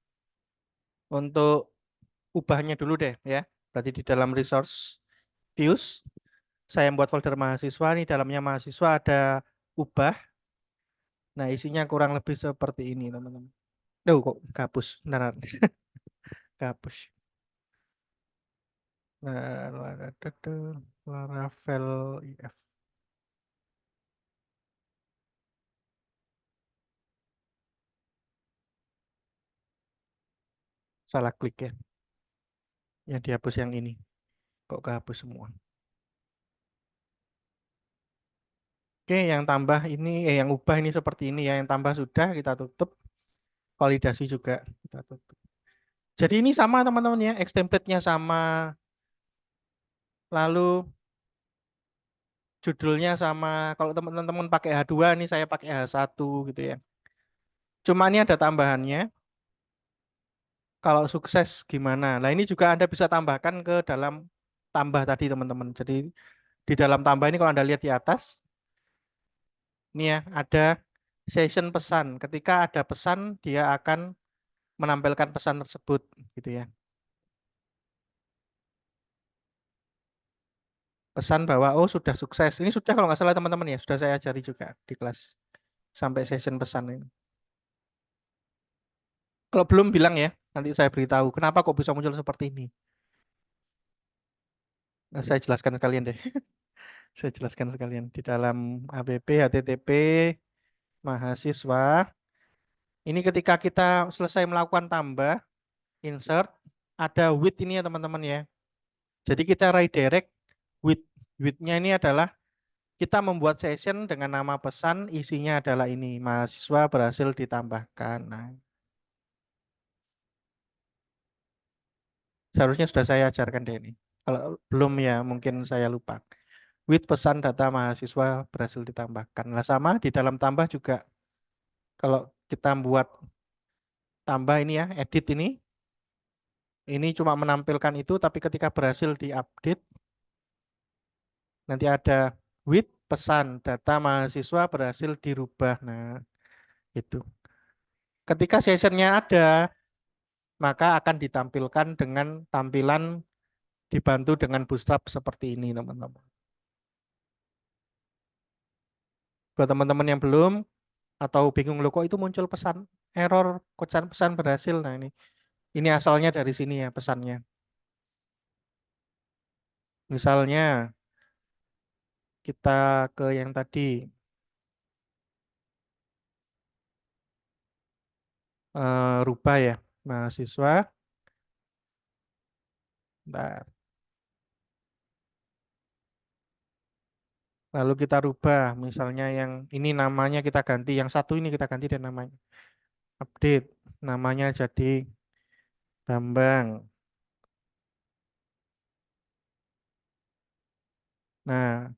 untuk ubahnya dulu deh ya. Berarti di dalam resource views, saya membuat folder mahasiswa, nih dalamnya mahasiswa ada ubah. Nah, isinya kurang lebih seperti ini, teman-teman. Duh, kok gabus. Bentar. Gabus. Nah, Laravel IF. Salah klik ya. Yang dihapus yang ini. Kok kehapus semua. Oke, yang tambah ini, yang ubah ini seperti ini ya. Yang tambah sudah kita tutup. Validasi juga kita tutup. Jadi ini sama teman-teman ya. Template-nya sama. Lalu judulnya sama. Kalau teman-teman pakai H2, ini saya pakai H1 gitu ya. Cuma ini ada tambahannya. Kalau sukses gimana? Nah, ini juga Anda bisa tambahkan ke dalam tambah tadi teman-teman. Jadi di dalam tambah ini kalau Anda lihat di atas, ini ya ada session pesan. Ketika ada pesan, dia akan menampilkan pesan tersebut gitu ya. Pesan bahwa oh sudah sukses. Ini sudah kalau nggak salah teman-teman ya, sudah saya ajari juga di kelas sampai session pesan ini. Kalau belum bilang ya, nanti saya beritahu kenapa kok bisa muncul seperti ini. Nah, saya jelaskan sekalian deh. Saya jelaskan sekalian di dalam app HTTP mahasiswa. Ini ketika kita selesai melakukan tambah, insert, ada with ini ya teman-teman ya. Jadi kita redirect with. With-nya ini adalah kita membuat session dengan nama pesan, isinya adalah ini, mahasiswa berhasil ditambahkan. Nah, seharusnya sudah saya ajarkan deh ini. Kalau belum ya mungkin saya lupa. With pesan data mahasiswa berhasil ditambahkan. Nah sama di dalam tambah juga. Kalau kita buat tambah ini ya, edit ini cuma menampilkan itu, tapi ketika berhasil diupdate, nanti ada with pesan data mahasiswa berhasil dirubah. Nah, itu. Ketika sessionnya ada, maka akan ditampilkan dengan tampilan dibantu dengan Bootstrap seperti ini, teman-teman. Buat teman-teman yang belum atau bingung loh kok itu muncul pesan error, pesan berhasil. Nah, ini asalnya dari sini ya pesannya. Misalnya kita ke yang tadi rubah ya mahasiswa. Bentar. Lalu kita rubah misalnya yang ini namanya kita ganti, yang satu ini kita ganti dan namanya update, namanya jadi Bambang. Nah,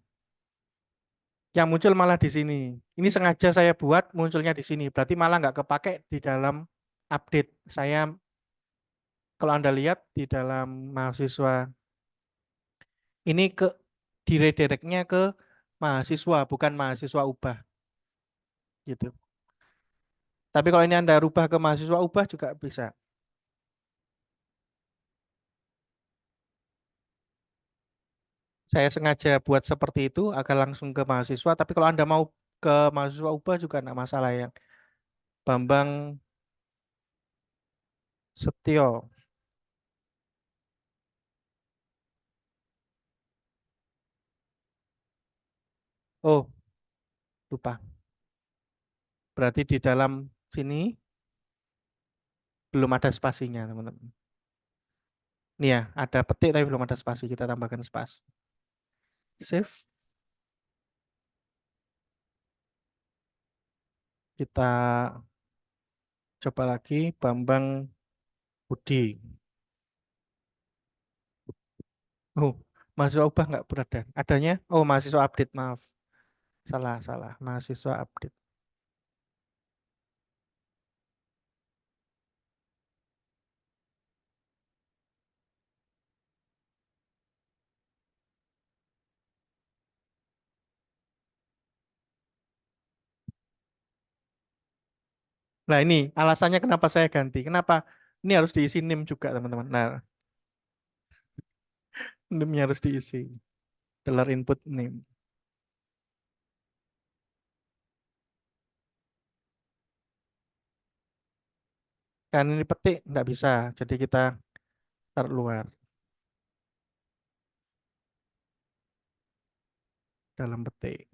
yang muncul malah di sini. Ini sengaja saya buat munculnya di sini. Berarti malah nggak kepake di dalam update. Saya kalau Anda lihat di dalam mahasiswa ini di redirectnya ke mahasiswa, bukan mahasiswa ubah. Gitu. Tapi kalau ini Anda rubah ke mahasiswa ubah juga bisa. Saya sengaja buat seperti itu agar langsung ke mahasiswa. Tapi kalau Anda mau ke mahasiswa ubah juga enggak masalah ya. Bambang Setio. Oh, lupa. Berarti di dalam sini belum ada spasinya, teman-teman. Nih ya, ada petik tapi belum ada spasi. Kita tambahkan spasi. Save. Kita coba lagi Bambang Budi. Oh, mahasiswa ubah nggak berada. Adanya, oh mahasiswa update, maaf. Salah. Mahasiswa update. Nah, ini alasannya kenapa saya ganti. Kenapa? Ini harus diisi NIM juga, teman-teman. Nah, NIM-nya harus diisi. Dollar input NIM. Kan ini petik, nggak bisa. Jadi kita taruh luar. Dalam petik.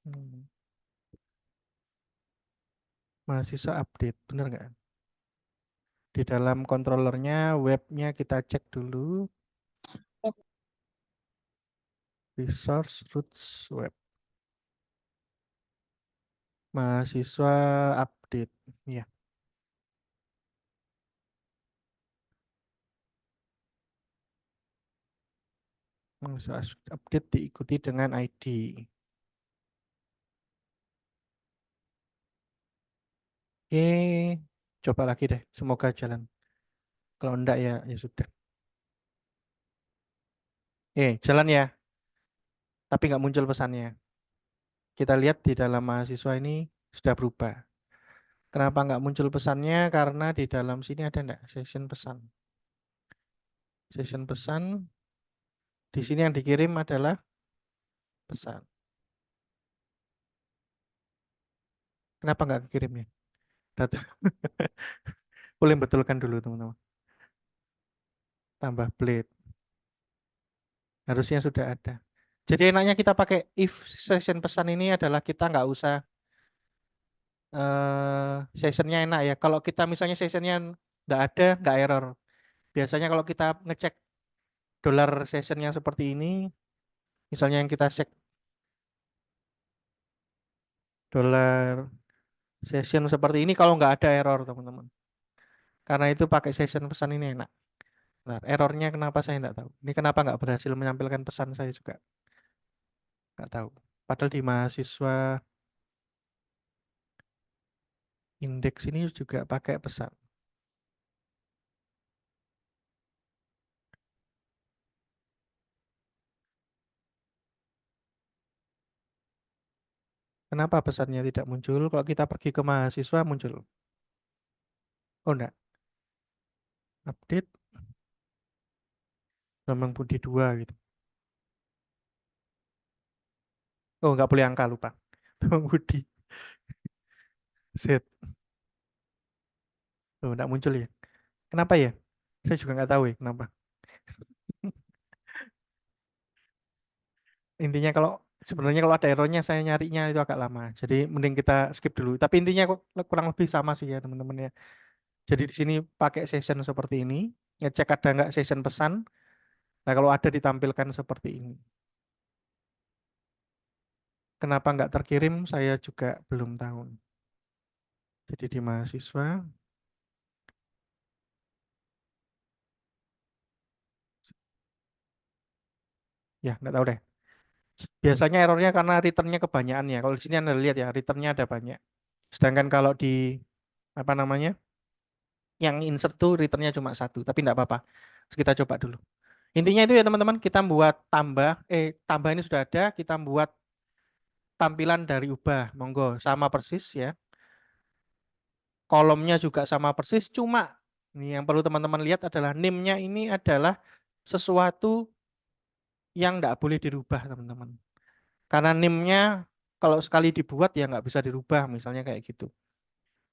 Hmm. Mahasiswa update, bener nggak? Di dalam controllernya, webnya kita cek dulu. Resource roots web. Mahasiswa update. Ya, mahasiswa update diikuti dengan ID. Oke, coba lagi deh. Semoga jalan. Kalau enggak ya ya sudah. Jalan ya, tapi nggak muncul pesannya. Kita lihat di dalam mahasiswa ini sudah berubah. Kenapa nggak muncul pesannya? Karena di dalam sini ada enggak session pesan. Session pesan. Di sini yang dikirim adalah pesan. Kenapa nggak kekirim ya? Data. Boleh betulkan dulu teman-teman. Tambah blade. Harusnya sudah ada. Jadi enaknya kita pakai if session pesan ini adalah kita nggak usah sessionnya enak ya. Kalau kita misalnya sessionnya nggak ada, nggak error. Biasanya kalau kita ngecek dollar sessionnya seperti ini, misalnya yang kita cek dollar session seperti ini, kalau nggak ada error teman-teman. Karena itu pakai session pesan ini enak. Nah, errornya kenapa saya nggak tahu. Ini kenapa nggak berhasil menampilkan pesan saya juga nggak tahu. Padahal di mahasiswa indeks ini juga pakai pesan. Kenapa pesannya tidak muncul? Kalau kita pergi ke mahasiswa muncul. Oh enggak, update Bambang Budi 2 gitu. Oh nggak boleh angka lupa. Bambang Budi Z. Oh enggak muncul ya. Kenapa ya? Saya juga nggak tahu ya kenapa. Intinya kalau sebenarnya kalau ada errornya saya nyarinya itu agak lama. Jadi mending kita skip dulu. Tapi intinya kok kurang lebih sama sih ya teman-teman ya. Jadi di sini pakai session seperti ini, ngecek ada nggak session pesan. Nah kalau ada ditampilkan seperti ini. Kenapa nggak terkirim? Saya juga belum tahu. Jadi di mahasiswa, ya nggak tahu deh. Biasanya errornya karena returnnya kebanyakan ya. Kalau di sini Anda lihat ya, returnnya ada banyak. Sedangkan kalau di apa namanya, yang insert tuh returnnya cuma satu, tapi nggak apa-apa. Terus kita coba dulu. Intinya itu ya teman-teman, kita buat tambah ini sudah ada, kita buat tampilan dari ubah, monggo sama persis ya. Kolomnya juga sama persis, cuma ini yang perlu teman-teman lihat adalah name-nya ini adalah sesuatu yang nggak boleh dirubah teman-teman. Karena name-nya kalau sekali dibuat ya nggak bisa dirubah, misalnya kayak gitu.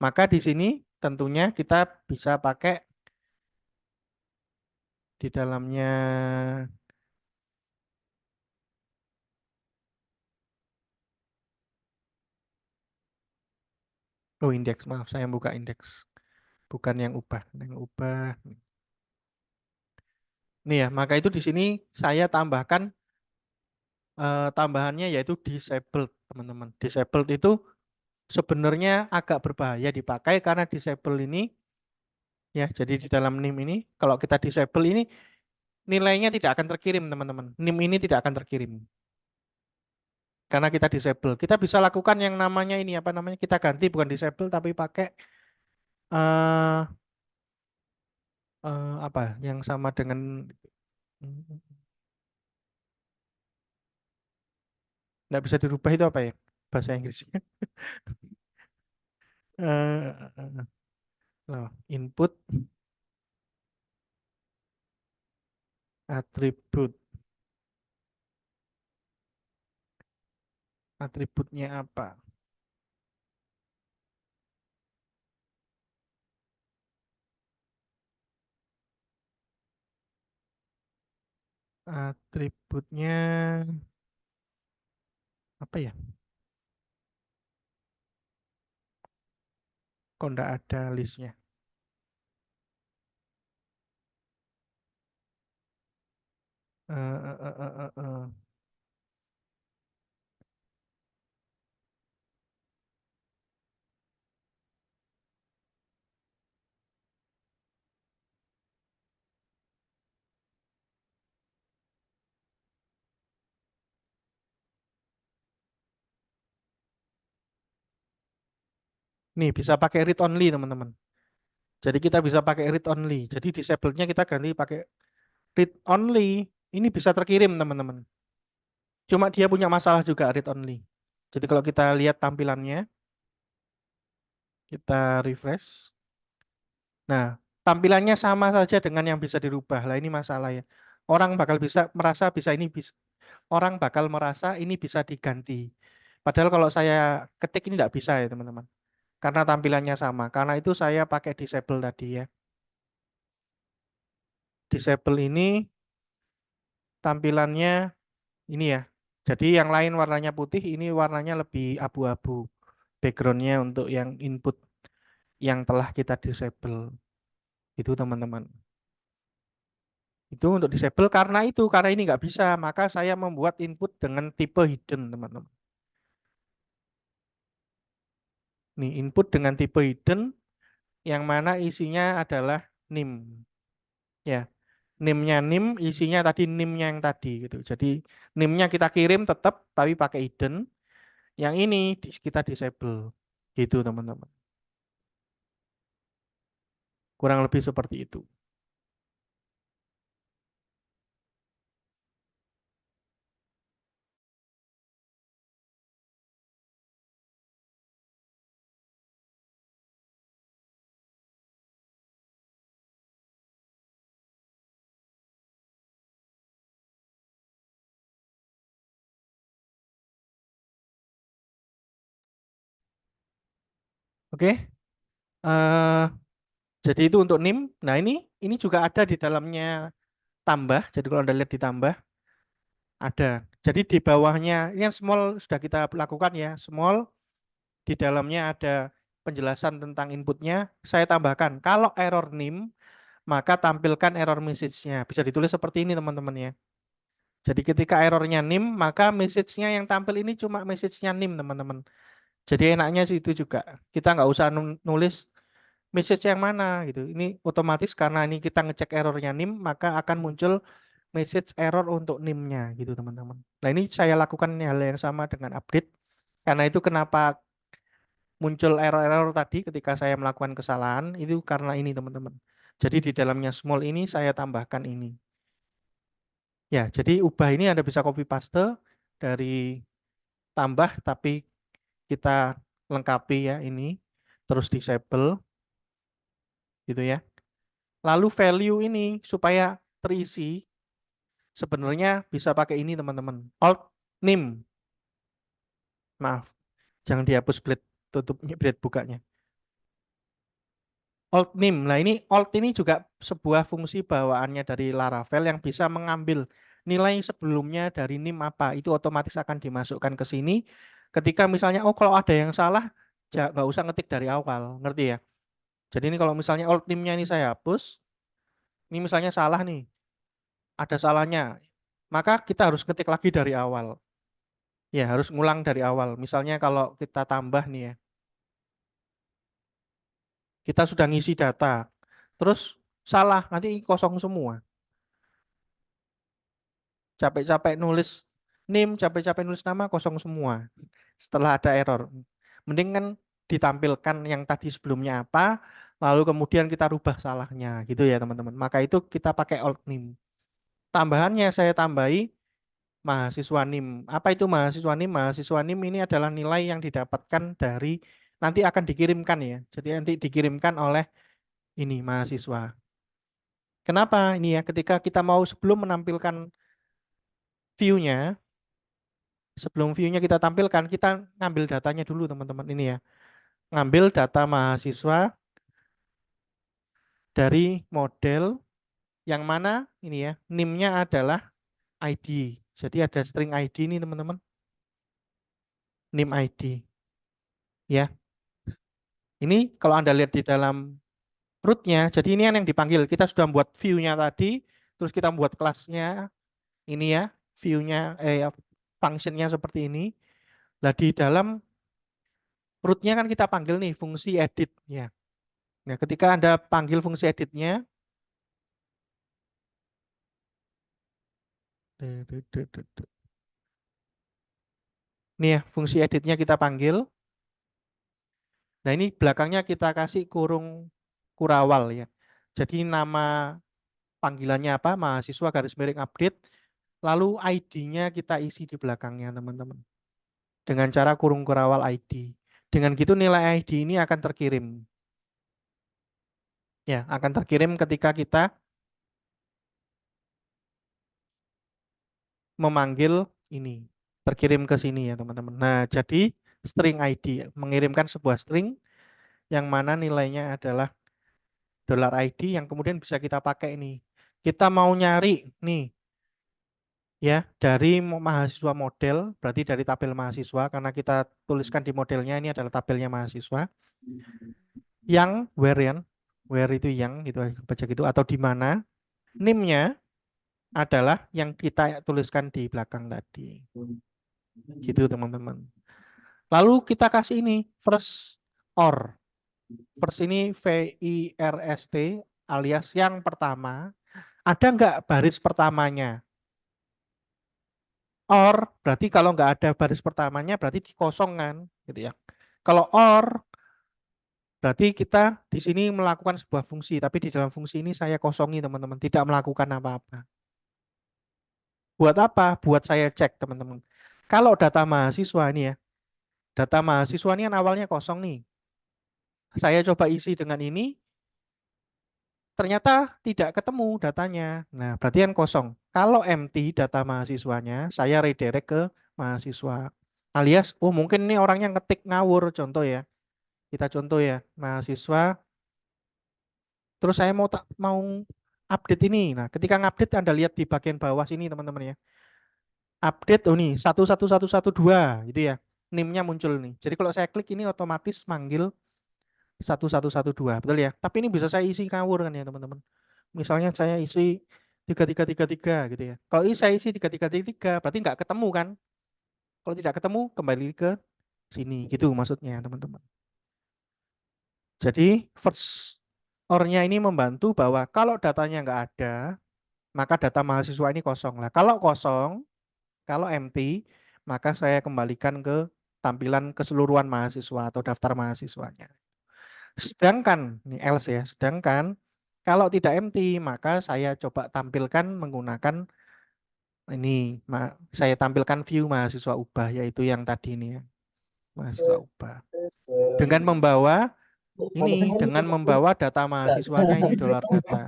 Maka di sini tentunya kita bisa pakai di dalamnya indeks, maaf saya buka indeks, bukan yang ubah, yang ubah. Nih ya, maka itu di sini saya tambahkan tambahannya yaitu disabled, teman-teman. Disabled itu sebenarnya agak berbahaya dipakai karena disable ini ya, jadi di dalam NIM ini kalau kita disable ini nilainya tidak akan terkirim, teman-teman. NIM ini tidak akan terkirim karena kita disable. Kita bisa lakukan yang namanya ini apa namanya? Kita ganti bukan disable tapi pakai eh apa yang sama dengan nggak bisa dirubah itu apa ya bahasa Inggrisnya? Loh, input atribut. Atributnya apa? Atributnya apa ya? Kok enggak ada listnya? Eh, eh, eh, eh, eh, eh. Nih bisa pakai read only teman-teman. Jadi kita bisa pakai read only. Jadi disable-nya kita ganti pakai read only. Ini bisa terkirim teman-teman. Cuma dia punya masalah juga read only. Jadi kalau kita lihat tampilannya, kita refresh. Nah, tampilannya sama saja dengan yang bisa dirubah. Lah ini masalah ya. Orang bakal bisa ini bisa. Orang bakal merasa ini bisa diganti. Padahal kalau saya ketik ini tidak bisa ya teman-teman. Karena tampilannya sama. Karena itu saya pakai disable tadi ya. Disable ini tampilannya ini ya. Jadi yang lain warnanya putih, ini warnanya lebih abu-abu. Backgroundnya untuk yang input yang telah kita disable. Itu teman-teman. Itu untuk disable karena ini nggak bisa. Maka saya membuat input dengan tipe hidden teman-teman. Nih input dengan tipe hidden yang mana isinya adalah nim. Ya, nimnya nim, isinya tadi nimnya yang tadi gitu. Jadi nimnya kita kirim tetap tapi pakai hidden. Yang ini kita disable. Gitu teman-teman. Kurang lebih seperti itu. Oke. Eh, jadi itu untuk nim. Nah, ini juga ada di dalamnya tambah. Jadi kalau Anda lihat ditambah ada. Jadi di bawahnya ini yang small sudah kita lakukan ya. Small di dalamnya ada penjelasan tentang inputnya. Saya tambahkan kalau error nim maka tampilkan error message-nya. Bisa ditulis seperti ini teman-teman ya. Jadi ketika errornya nim maka message-nya yang tampil ini cuma message-nya nim teman-teman. Jadi enaknya itu juga. Kita nggak usah nulis message yang mana gitu. Ini otomatis karena ini kita ngecek errornya nim, maka akan muncul message error untuk nim-nya gitu teman-teman. Nah ini saya lakukan hal yang sama dengan update. Karena itu kenapa muncul error-error tadi ketika saya melakukan kesalahan, itu karena ini teman-teman. Jadi di dalamnya small ini saya tambahkan ini. Ya, jadi ubah ini Anda bisa copy paste dari tambah, tapi kita lengkapi ya ini. Terus disable gitu ya. Lalu value ini supaya terisi sebenarnya bisa pakai ini teman-teman. Alt name. Maaf, jangan dihapus blade tutupnya, blade bukanya. Alt name. Nah ini alt ini juga sebuah fungsi bawaannya dari Laravel yang bisa mengambil nilai sebelumnya dari nim apa. Itu otomatis akan dimasukkan ke sini. Ketika misalnya, oh kalau ada yang salah, nggak usah ngetik dari awal. Ngerti ya? Jadi ini kalau misalnya alt name-nya ini saya hapus, ini misalnya salah nih. Ada salahnya. Maka kita harus ketik lagi dari awal. Ya, harus ngulang dari awal. Misalnya kalau kita tambah nih ya. Kita sudah ngisi data. Terus salah, nanti kosong semua. Capek-capek nulis name, capek-capek nulis nama, kosong semua. Setelah ada error. Mending kan ditampilkan yang tadi sebelumnya apa, lalu kemudian kita rubah salahnya. Gitu ya teman-teman. Maka itu kita pakai alt name. Tambahannya saya tambahi mahasiswa NIM. Apa itu mahasiswa NIM? Mahasiswa NIM ini adalah nilai yang didapatkan dari nanti akan dikirimkan ya. Jadi nanti dikirimkan oleh ini mahasiswa. Kenapa ini ya? Ketika kita mau sebelum menampilkan view-nya, sebelum view-nya kita tampilkan, kita ngambil datanya dulu teman-teman ini ya. Ngambil data mahasiswa dari model yang mana ini ya, NIM-nya adalah ID. Jadi ada string ID ini teman-teman. NIM ID. Ya. Ini kalau Anda lihat di dalam root-nya, jadi ini yang dipanggil. Kita sudah buat view-nya tadi, terus kita buat kelasnya ini ya, view-nya function-nya seperti ini. Nah, di dalam root-nya kan kita panggil nih fungsi edit ya. Nah, ketika Anda panggil fungsi edit-nya, nih ya, fungsi edit-nya kita panggil. Nah, ini belakangnya kita kasih kurung kurawal ya. Jadi nama panggilannya apa? Mahasiswa garis miring update. Lalu ID-nya kita isi di belakangnya, teman-teman. Dengan cara kurung kurawal ID. Dengan gitu nilai ID ini akan terkirim. Ya, akan terkirim ketika kita memanggil ini. Terkirim ke sini ya, teman-teman. Nah, jadi string ID mengirimkan sebuah string yang mana nilainya adalah $ID yang kemudian bisa kita pakai ini. Kita mau nyari nih ya dari mahasiswa model, berarti dari tabel mahasiswa karena kita tuliskan di modelnya ini adalah tabelnya mahasiswa. Yang where itu yang gitu baca gitu atau di mana NIM-nya adalah yang kita tuliskan di belakang tadi. Gitu teman-teman. Lalu kita kasih ini first or. First ini VIRST alias yang pertama. Ada nggak baris pertamanya? Or berarti kalau nggak ada baris pertamanya berarti dikosongkan gitu ya. Kalau or berarti kita di sini melakukan sebuah fungsi, tapi di dalam fungsi ini saya kosongi teman-teman, tidak melakukan apa-apa. Buat apa? Buat saya cek teman-teman. Kalau data mahasiswa ini ya, data mahasiswa ini kan awalnya kosong nih. Saya coba isi dengan ini, ternyata tidak ketemu datanya. Nah, berarti kan kosong. Kalau empty data mahasiswanya, saya redirect ke mahasiswa. Alias, oh mungkin ini orangnya ngetik ngawur, contoh ya. Kita contoh ya, mahasiswa. Terus saya mau update ini. Nah, ketika ngupdate Anda lihat di bagian bawah sini teman-teman ya. Update oh nih 11112 gitu ya. NIM-nya muncul nih. Jadi kalau saya klik ini otomatis manggil 1112, betul ya. Tapi ini bisa saya isi ngawur kan ya teman-teman. Misalnya saya isi 3333 gitu ya. Kalau ini saya isi 3333 berarti nggak ketemu kan. Kalau tidak ketemu kembali ke sini gitu maksudnya teman-teman. Jadi first or-nya ini membantu bahwa kalau datanya nggak ada, maka data mahasiswa ini kosong. Lah kalau kosong, kalau empty, maka saya kembalikan ke tampilan keseluruhan mahasiswa atau daftar mahasiswanya. Sedangkan, ini else ya, sedangkan kalau tidak empty, maka saya coba tampilkan menggunakan ini, saya tampilkan view mahasiswa ubah, yaitu yang tadi ini ya, mahasiswa ubah. Dengan membawa data mahasiswanya ini $data.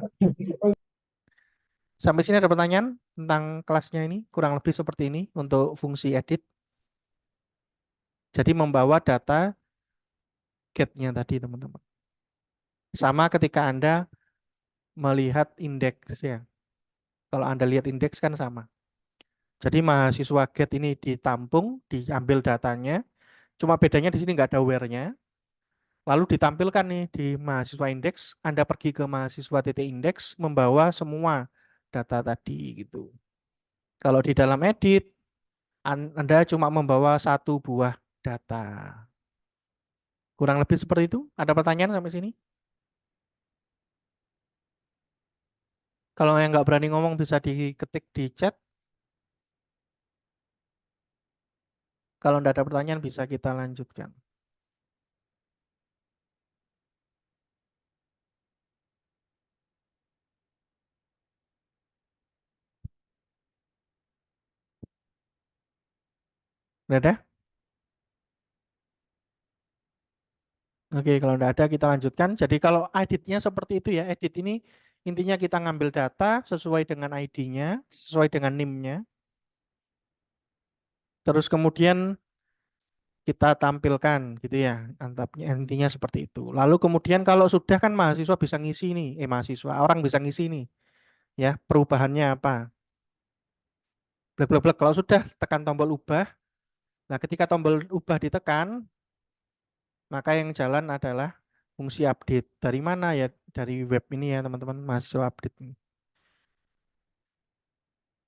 Sampai sini ada pertanyaan tentang kelasnya ini, kurang lebih seperti ini untuk fungsi edit. Jadi membawa data get-nya tadi teman-teman. Sama ketika Anda melihat indeks ya. Kalau Anda lihat indeks kan sama. Jadi mahasiswa get ini ditampung, diambil datanya. Cuma bedanya di sini nggak ada where-nya. Lalu ditampilkan nih di mahasiswa indeks. Anda pergi ke mahasiswa titik indeks, membawa semua data tadi gitu. Kalau di dalam edit, Anda cuma membawa satu buah data. Kurang lebih seperti itu. Ada pertanyaan sampai sini? Kalau yang nggak berani ngomong bisa diketik di chat. Kalau tidak ada pertanyaan bisa kita lanjutkan. Udah ada? Oke, kalau enggak ada kita lanjutkan. Jadi kalau editnya seperti itu ya. Edit ini intinya kita ngambil data sesuai dengan ID-nya, sesuai dengan NIM-nya. Terus kemudian kita tampilkan gitu ya. Antapnya intinya seperti itu. Lalu kemudian kalau sudah kan mahasiswa bisa ngisi nih, mahasiswa, orang bisa ngisi nih. Ya, perubahannya apa? Blek blek blek. Kalau sudah tekan tombol ubah. Nah, ketika tombol ubah ditekan, maka yang jalan adalah fungsi update. Dari mana ya? Dari web ini ya, teman-teman, mahasiswa update ini.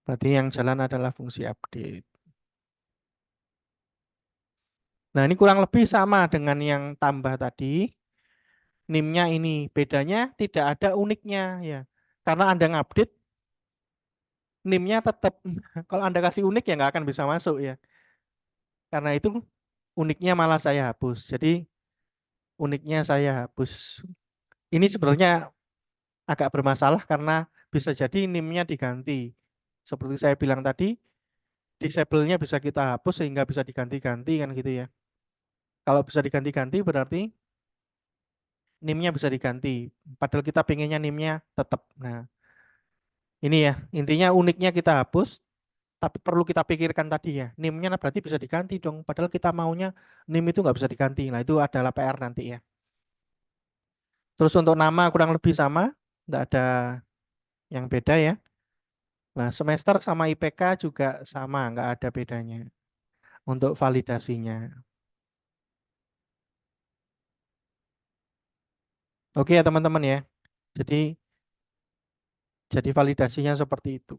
Berarti yang jalan adalah fungsi update. Nah, ini kurang lebih sama dengan yang tambah tadi. NIM-nya ini bedanya tidak ada uniknya ya. Karena Anda ngupdate, NIM-nya tetap kalau Anda kasih unik ya nggak akan bisa masuk ya. Karena itu uniknya malah saya hapus. Jadi uniknya saya hapus. Ini sebenarnya agak bermasalah karena bisa jadi NIM-nya diganti. Seperti saya bilang tadi, disable-nya bisa kita hapus sehingga bisa diganti-ganti kan gitu ya. Kalau bisa diganti-ganti berarti NIM-nya bisa diganti. Padahal kita pengennya NIM-nya tetap. Nah, ini ya, intinya uniknya kita hapus, tapi perlu kita pikirkan tadi ya. NIM-nya berarti bisa diganti dong. Padahal kita maunya NIM itu nggak bisa diganti. Nah, itu adalah PR nanti ya. Terus untuk nama kurang lebih sama, nggak ada yang beda ya. Nah, semester sama IPK juga sama, nggak ada bedanya untuk validasinya. Oke ya teman-teman ya. Jadi validasinya seperti itu.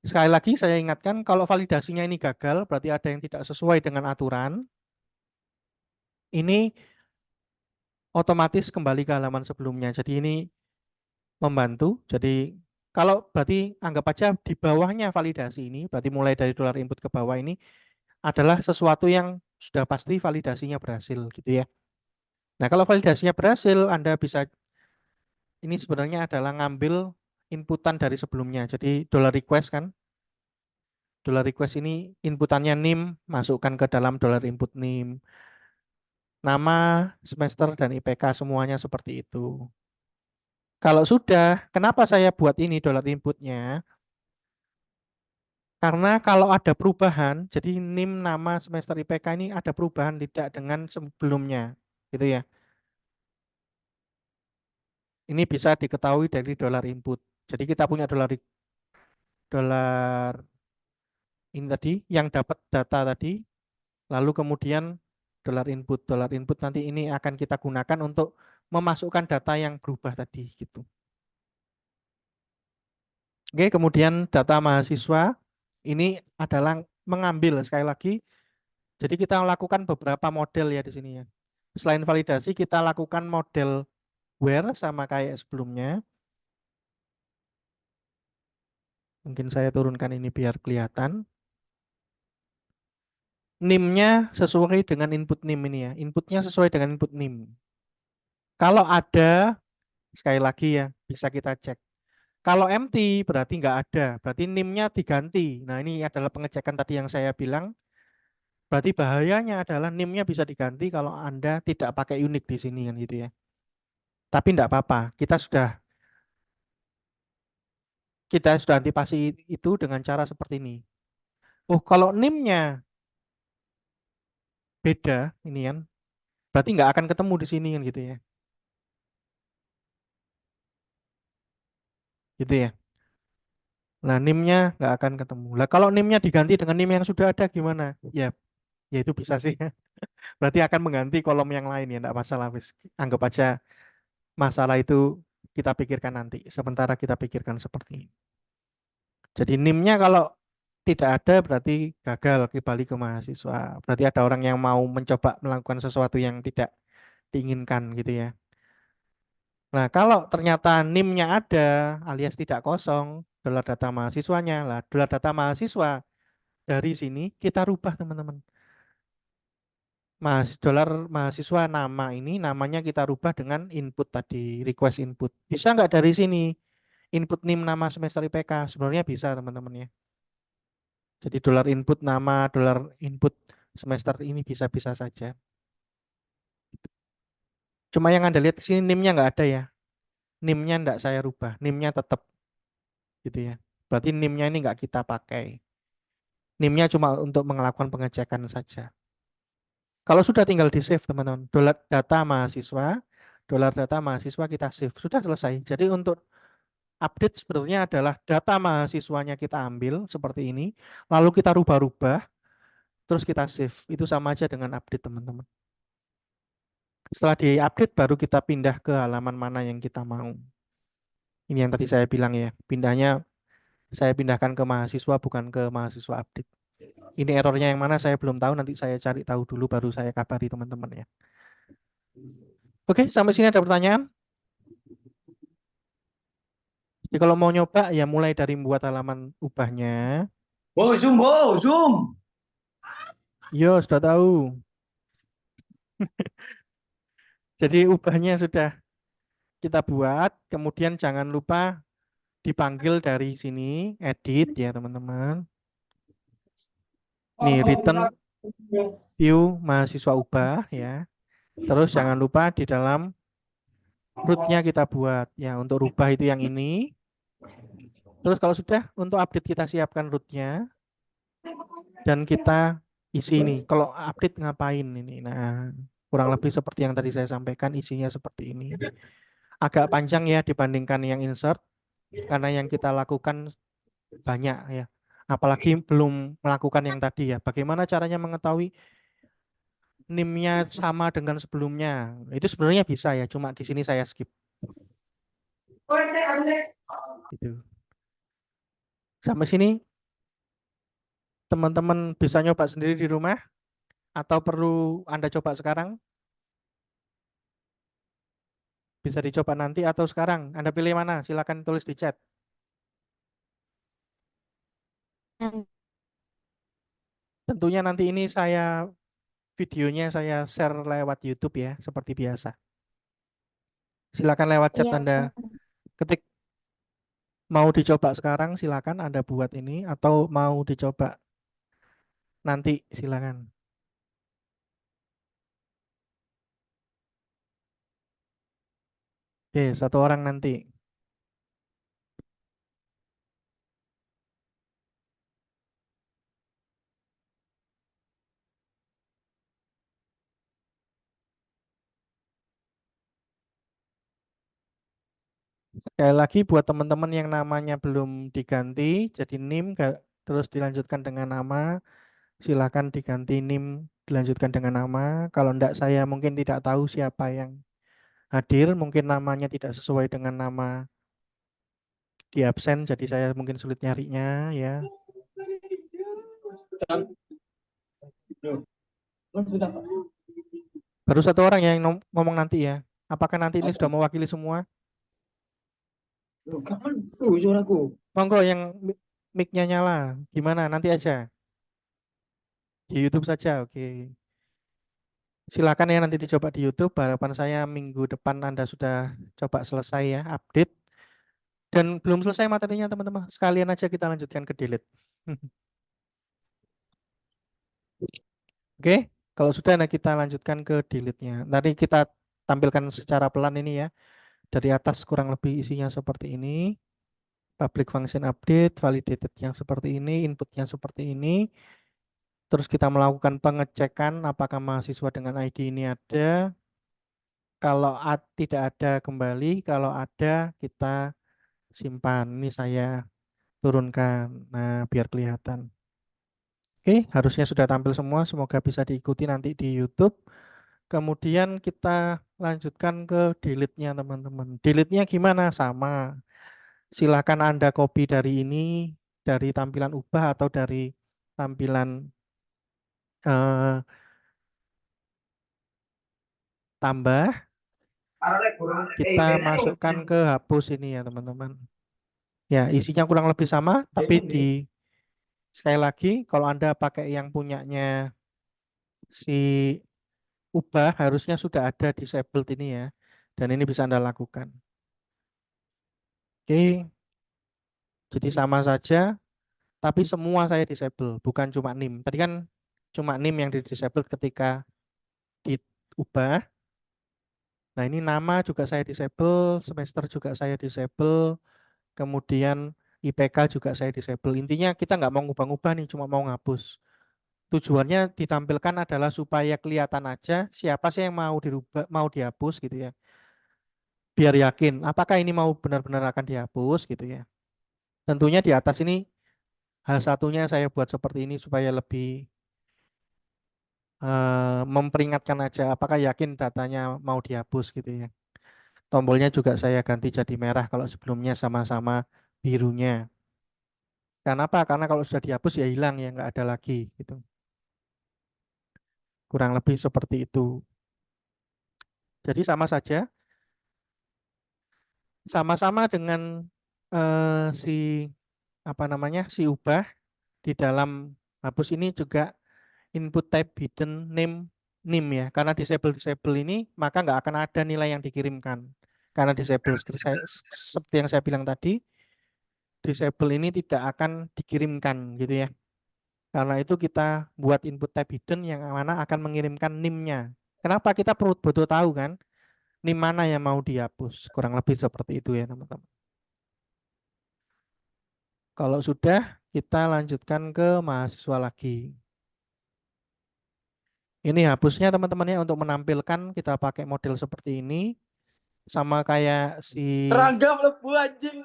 Sekali lagi saya ingatkan kalau validasinya ini gagal, berarti ada yang tidak sesuai dengan aturan. Ini otomatis kembali ke halaman sebelumnya. Jadi ini membantu. Jadi kalau berarti anggap aja di bawahnya validasi ini, berarti mulai dari dolar input ke bawah ini adalah sesuatu yang sudah pasti validasinya berhasil gitu ya. Nah, kalau validasinya berhasil, Anda bisa ini sebenarnya adalah ngambil inputan dari sebelumnya. Jadi dollar request kan. Dollar request ini inputannya NIM, masukkan ke dalam dollar input NIM. Nama, semester, dan IPK semuanya seperti itu. Kalau sudah, kenapa saya buat ini dollar inputnya? Karena kalau ada perubahan, jadi NIM, nama, semester, IPK ini ada perubahan tidak dengan sebelumnya. Gitu ya. Ini bisa diketahui dari dollar input. Jadi kita punya dolar ini tadi yang dapat data tadi, lalu kemudian dolar input nanti ini akan kita gunakan untuk memasukkan data yang berubah tadi gitu. Oke, kemudian data mahasiswa ini adalah mengambil sekali lagi. Jadi kita lakukan beberapa model ya di sini ya. Selain validasi kita lakukan model where sama kayak sebelumnya. Mungkin saya turunkan ini biar kelihatan. NIM-nya sesuai dengan input NIM ini ya. Inputnya sesuai dengan input NIM. Kalau ada, sekali lagi ya, bisa kita cek. Kalau empty berarti nggak ada, berarti NIM-nya diganti. Nah ini adalah pengecekan tadi yang saya bilang. Berarti bahayanya adalah NIM-nya bisa diganti kalau Anda tidak pakai unik di sini kan gitu ya. Tapi enggak apa-apa, kita sudah antipasi itu dengan cara seperti ini. Oh, kalau NIM-nya beda ini kan, berarti nggak akan ketemu di sini kan gitu ya. Gitu ya. Nah, NIM-nya nggak akan ketemu. Lah kalau NIM-nya diganti dengan NIM yang sudah ada gimana? Ya itu bisa sih. Berarti akan mengganti kolom yang lain ya, enggak masalah. Anggap aja masalah itu kita pikirkan nanti. Sementara kita pikirkan seperti ini. Jadi NIM-nya kalau tidak ada berarti gagal kembali ke mahasiswa. Berarti ada orang yang mau mencoba melakukan sesuatu yang tidak diinginkan gitu ya. Nah, kalau ternyata NIM-nya ada alias tidak kosong, dolar data mahasiswanya, lah dolar data mahasiswa dari sini kita rubah teman-teman. Dolar mahasiswa nama ini namanya kita rubah dengan input tadi, request input. Bisa nggak dari sini? Input NIM nama semester IPK sebenarnya bisa teman-teman ya. Jadi dolar input nama, dolar input semester ini bisa-bisa saja. Cuma yang Anda lihat di sini NIM-nya nggak ada ya. NIM-nya nggak saya rubah, NIM-nya tetap gitu ya. Berarti NIM-nya ini nggak kita pakai. NIM-nya cuma untuk melakukan pengecekan saja. Kalau sudah tinggal di save teman-teman, dolar data mahasiswa kita save, sudah selesai. Jadi untuk update sebenarnya adalah data mahasiswanya kita ambil seperti ini, lalu kita rubah-rubah, terus kita save. Itu sama aja dengan update teman-teman. Setelah di-update baru kita pindah ke halaman mana yang kita mau. Ini yang tadi saya bilang ya, pindahnya saya pindahkan ke mahasiswa bukan ke mahasiswa update. Ini errornya yang mana saya belum tahu, nanti saya cari tahu dulu baru saya kabari teman-teman ya. Oke, sampai sini ada pertanyaan? Jadi kalau mau nyoba ya mulai dari membuat halaman ubahnya. Wow, Zoom. Yo, sudah tahu. Jadi ubahnya sudah kita buat, kemudian jangan lupa dipanggil dari sini, edit ya teman-teman. Nih, return view mahasiswa ubah ya. Terus jangan lupa di dalam root-nya kita buat ya, untuk rubah itu yang ini. Terus kalau sudah, untuk update kita siapkan root-nya dan kita isi ini. Kalau update ngapain ini? Nah, kurang lebih seperti yang tadi saya sampaikan, isinya seperti ini. Agak panjang ya dibandingkan yang insert, karena yang kita lakukan banyak ya. Apalagi belum melakukan yang tadi ya. Bagaimana caranya mengetahui NIM-nya sama dengan sebelumnya? Itu sebenarnya bisa ya, cuma di sini saya skip. Gitu. Sampai sini teman-teman bisa nyoba sendiri di rumah atau perlu Anda coba sekarang? Bisa dicoba nanti atau sekarang. Anda pilih mana? Silakan tulis di chat. Tentunya nanti ini videonya saya share lewat YouTube ya, seperti biasa. Silakan lewat chat Iya. Anda ketik mau dicoba sekarang, silakan Anda buat ini, atau mau dicoba nanti, silakan. Oke, satu orang nanti. Sekali lagi buat teman-teman yang namanya belum diganti, jadi NIM, terus dilanjutkan dengan nama, silakan diganti NIM, dilanjutkan dengan nama. Kalau enggak, saya mungkin tidak tahu siapa yang hadir, mungkin namanya tidak sesuai dengan nama di absen, jadi saya mungkin sulit nyarinya ya. Baru satu orang yang ngomong nanti ya. Apakah nanti ini sudah mewakili semua? Kapan suaraku? Monggo yang mic-nya nyala. Gimana? Nanti aja. Di YouTube saja, oke. Silakan ya nanti dicoba di YouTube. Harapan saya minggu depan Anda sudah coba selesai ya, update. Dan belum selesai materinya teman-teman. Sekalian aja kita lanjutkan ke delete. Oke, kalau sudah nah kita lanjutkan ke delete-nya. Nanti kita tampilkan secara pelan ini ya. Dari atas kurang lebih isinya seperti ini. Public function update, validated yang seperti ini, inputnya seperti ini. Terus kita melakukan pengecekan apakah mahasiswa dengan ID ini ada. Kalau tidak ada kembali, kalau ada kita simpan. Ini saya turunkan. Nah, biar kelihatan. Oke, harusnya sudah tampil semua. Semoga bisa diikuti nanti di YouTube. Kemudian kita lanjutkan ke delete-nya teman-teman. Delete-nya gimana? Sama. Silakan Anda copy dari ini, dari tampilan ubah atau dari tampilan tambah. Kita masukkan ke hapus ini ya teman-teman. Ya, isinya kurang lebih sama, tapi sekali lagi, kalau Anda pakai yang punyanya si ubah, harusnya sudah ada disabled ini ya. Dan ini bisa Anda lakukan. Oke, jadi sama saja, tapi semua saya disable, bukan cuma NIM. Tadi kan Cuma NIM yang di disable ketika diubah. Nah, ini nama juga saya disable, semester juga saya disable, kemudian IPK juga saya disable. Intinya kita nggak mau ngubah-ngubah nih, cuma mau ngapus. Tujuannya ditampilkan adalah supaya kelihatan aja siapa sih yang mau dirubah, mau dihapus gitu ya. Biar yakin apakah ini mau benar-benar akan dihapus gitu ya. Tentunya di atas ini H1-nya saya buat seperti ini supaya lebih memperingatkan aja apakah yakin datanya mau dihapus gitu ya. Tombolnya juga saya ganti jadi merah kalau sebelumnya sama-sama birunya. Kenapa? Karena kalau sudah dihapus ya hilang ya nggak ada lagi gitu. Kurang lebih seperti itu. Jadi sama saja, sama-sama dengan si apa namanya si ubah di dalam hapus ini juga input type hidden name ya. Karena disable ini maka nggak akan ada nilai yang dikirimkan. Karena disable seperti yang saya bilang tadi, disable ini tidak akan dikirimkan gitu ya. Karena itu kita buat input type hidden yang mana akan mengirimkan NIM-nya. Kenapa kita perlu butuh tahu kan? NIM mana yang mau dihapus. Kurang lebih seperti itu ya teman-teman. Kalau sudah, kita lanjutkan ke mahasiswa lagi. Ini hapusnya teman-teman ya untuk menampilkan kita pakai model seperti ini. Sama kayak si Seragam lebu anjing.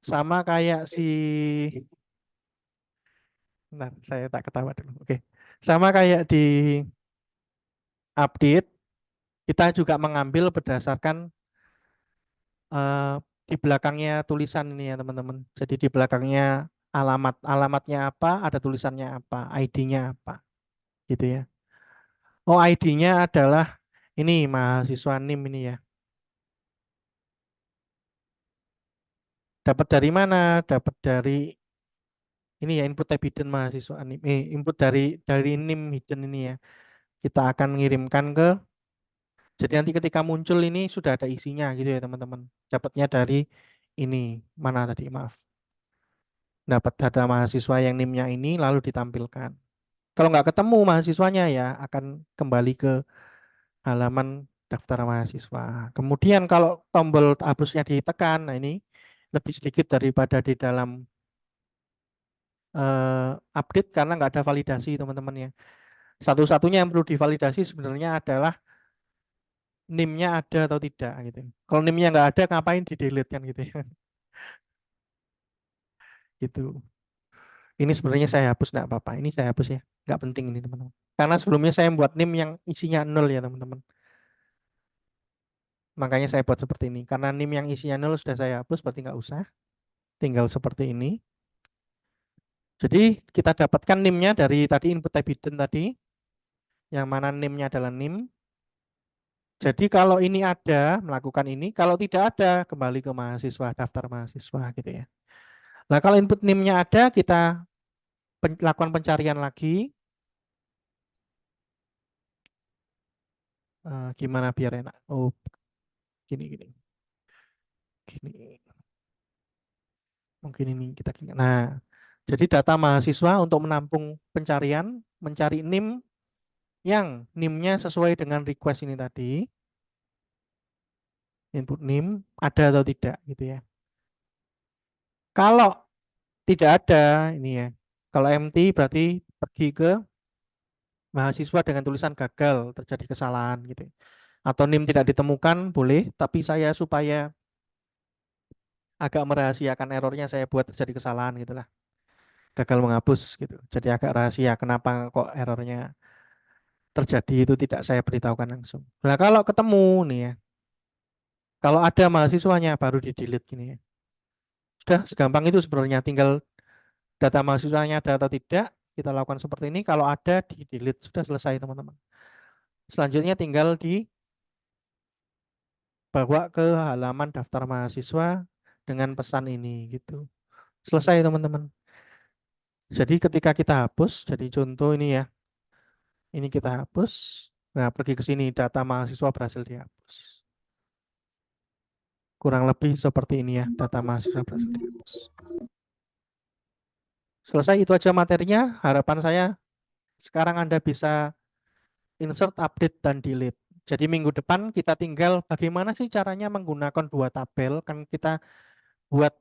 sama kayak si Bentar, saya tak ketawa dulu. Oke. Sama kayak di update, kita juga mengambil berdasarkan di belakangnya tulisan ini ya teman-teman. Jadi di belakangnya alamatnya apa, ada tulisannya apa, ID-nya apa, gitu ya. Oh, ID-nya adalah ini mahasiswa NIM ini ya. Dapat dari mana? Dapat dari ini ya input type hidden mahasiswa NIM. Input dari NIM hidden ini ya. Kita akan mengirimkan ke. Jadi nanti ketika muncul ini sudah ada isinya gitu ya teman-teman. Dapatnya dari ini mana tadi? Maaf. Dapat data mahasiswa yang NIM-nya ini lalu ditampilkan. Kalau nggak ketemu mahasiswanya ya akan kembali ke halaman daftar mahasiswa. Kemudian kalau tombol hapusnya ditekan, nah ini lebih sedikit daripada di dalam update karena nggak ada validasi teman-teman ya. Satu-satunya yang perlu divalidasi sebenarnya adalah NIM-nya ada atau tidak gitu. Kalau NIM-nya nggak ada ngapain di delete kan gitu ya. Gitu. Ini sebenarnya saya hapus nggak apa-apa. Ini saya hapus ya. Nggak penting ini teman-teman. Karena sebelumnya saya membuat NIM yang isinya 0 ya teman-teman. Makanya saya buat seperti ini. Karena NIM yang isinya 0 sudah saya hapus, berarti nggak usah. Tinggal seperti ini. Jadi kita dapatkan NIM-nya dari tadi input type hidden tadi. Yang mana NIM-nya adalah NIM. Jadi kalau ini ada, melakukan ini. Kalau tidak ada, kembali ke mahasiswa, daftar mahasiswa gitu ya. Nah kalau input NIM-nya ada, kita lakukan pencarian lagi. Gimana biar enak? Oh, gini. Mungkin ini kita gini. Nah, jadi data mahasiswa untuk menampung pencarian, mencari NIM yang NIM-nya sesuai dengan request ini tadi. Input NIM ada atau tidak gitu ya. Kalau tidak ada ini ya. Kalau empty berarti pergi ke mahasiswa dengan tulisan gagal, terjadi kesalahan gitu. Atau NIM tidak ditemukan boleh, tapi saya supaya agak merahasiakan errornya saya buat terjadi kesalahan gitulah. Gagal menghapus gitu. Jadi agak rahasia kenapa kok errornya terjadi itu tidak saya beritahukan langsung. Nah kalau ketemu nih ya, kalau ada mahasiswanya baru di delete gini ya. Sudah segampang itu sebenarnya, tinggal data mahasiswanya ada atau tidak, kita lakukan seperti ini. Kalau ada di delete, sudah selesai teman-teman. Selanjutnya tinggal dibawa ke halaman daftar mahasiswa dengan pesan ini gitu. Selesai teman-teman. Jadi ketika kita hapus, jadi contoh ini ya, ini kita hapus. Nah pergi ke sini, data mahasiswa berhasil dihapus. Kurang lebih seperti ini ya, data mahasiswa berhasil dihapus. Selesai, itu aja materinya. Harapan saya Sekarang Anda bisa insert, update, dan delete. Jadi minggu depan kita tinggal bagaimana sih caranya menggunakan dua tabel. Kan kita buat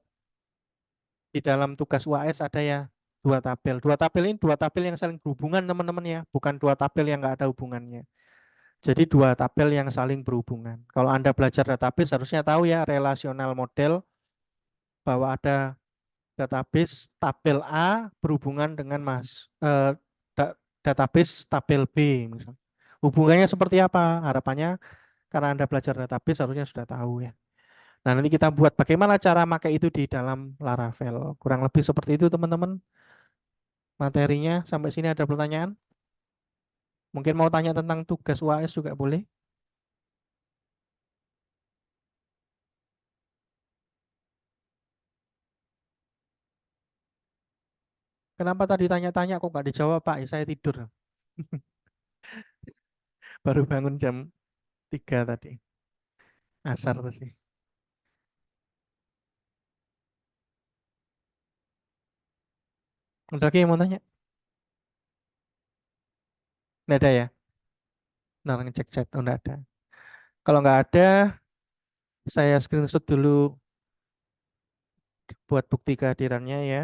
di dalam tugas UAS ada ya dua tabel. Dua tabel ini dua tabel yang saling berhubungan teman-teman ya. Bukan dua tabel yang nggak ada hubungannya. Jadi dua tabel yang saling berhubungan. Kalau Anda belajar database harusnya tahu ya relational model bahwa ada database tabel A berhubungan dengan database tabel B misalnya. Hubungannya seperti apa? Harapannya karena Anda belajar database harusnya sudah tahu ya. Nah, nanti kita buat bagaimana cara pakai itu di dalam Laravel. Kurang lebih seperti itu teman-teman. Materinya sampai sini ada pertanyaan? Mungkin mau tanya tentang tugas UAS juga boleh. Kenapa tadi tanya-tanya kok nggak dijawab Pak? Saya tidur. Baru bangun jam 3 tadi. Asar tadi. Ada lagi yang mau tanya? Nggak ada ya? Nah, ngecek chat. Oh, nggak ada. Kalau nggak ada, saya screenshot dulu buat bukti kehadirannya ya.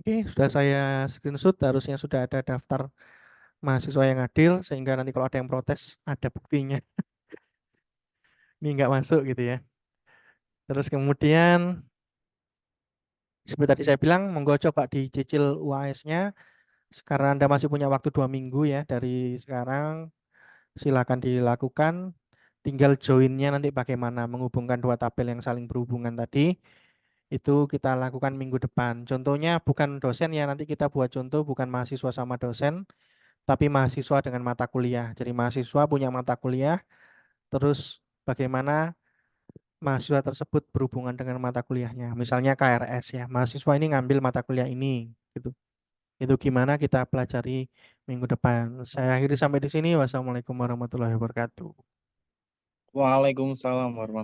Oke, sudah saya screenshot. Harusnya sudah ada daftar mahasiswa yang hadir, sehingga nanti kalau ada yang protes, ada buktinya. Ini nggak masuk gitu ya. Terus kemudian, seperti tadi saya bilang, monggo coba dicicil UAS-nya. Sekarang Anda masih punya waktu 2 minggu ya dari sekarang. Silakan dilakukan. Tinggal join-nya nanti bagaimana menghubungkan dua tabel yang saling berhubungan tadi. Itu kita lakukan minggu depan. Contohnya bukan dosen ya, nanti kita buat contoh bukan mahasiswa sama dosen, tapi mahasiswa dengan mata kuliah. Jadi mahasiswa punya mata kuliah, terus bagaimana mahasiswa tersebut berhubungan dengan mata kuliahnya. Misalnya KRS ya, mahasiswa ini ngambil mata kuliah ini, gitu. Itu gimana kita pelajari minggu depan. Saya akhiri sampai di sini. Wassalamualaikum warahmatullahi wabarakatuh. Waalaikumsalam warahmatullahi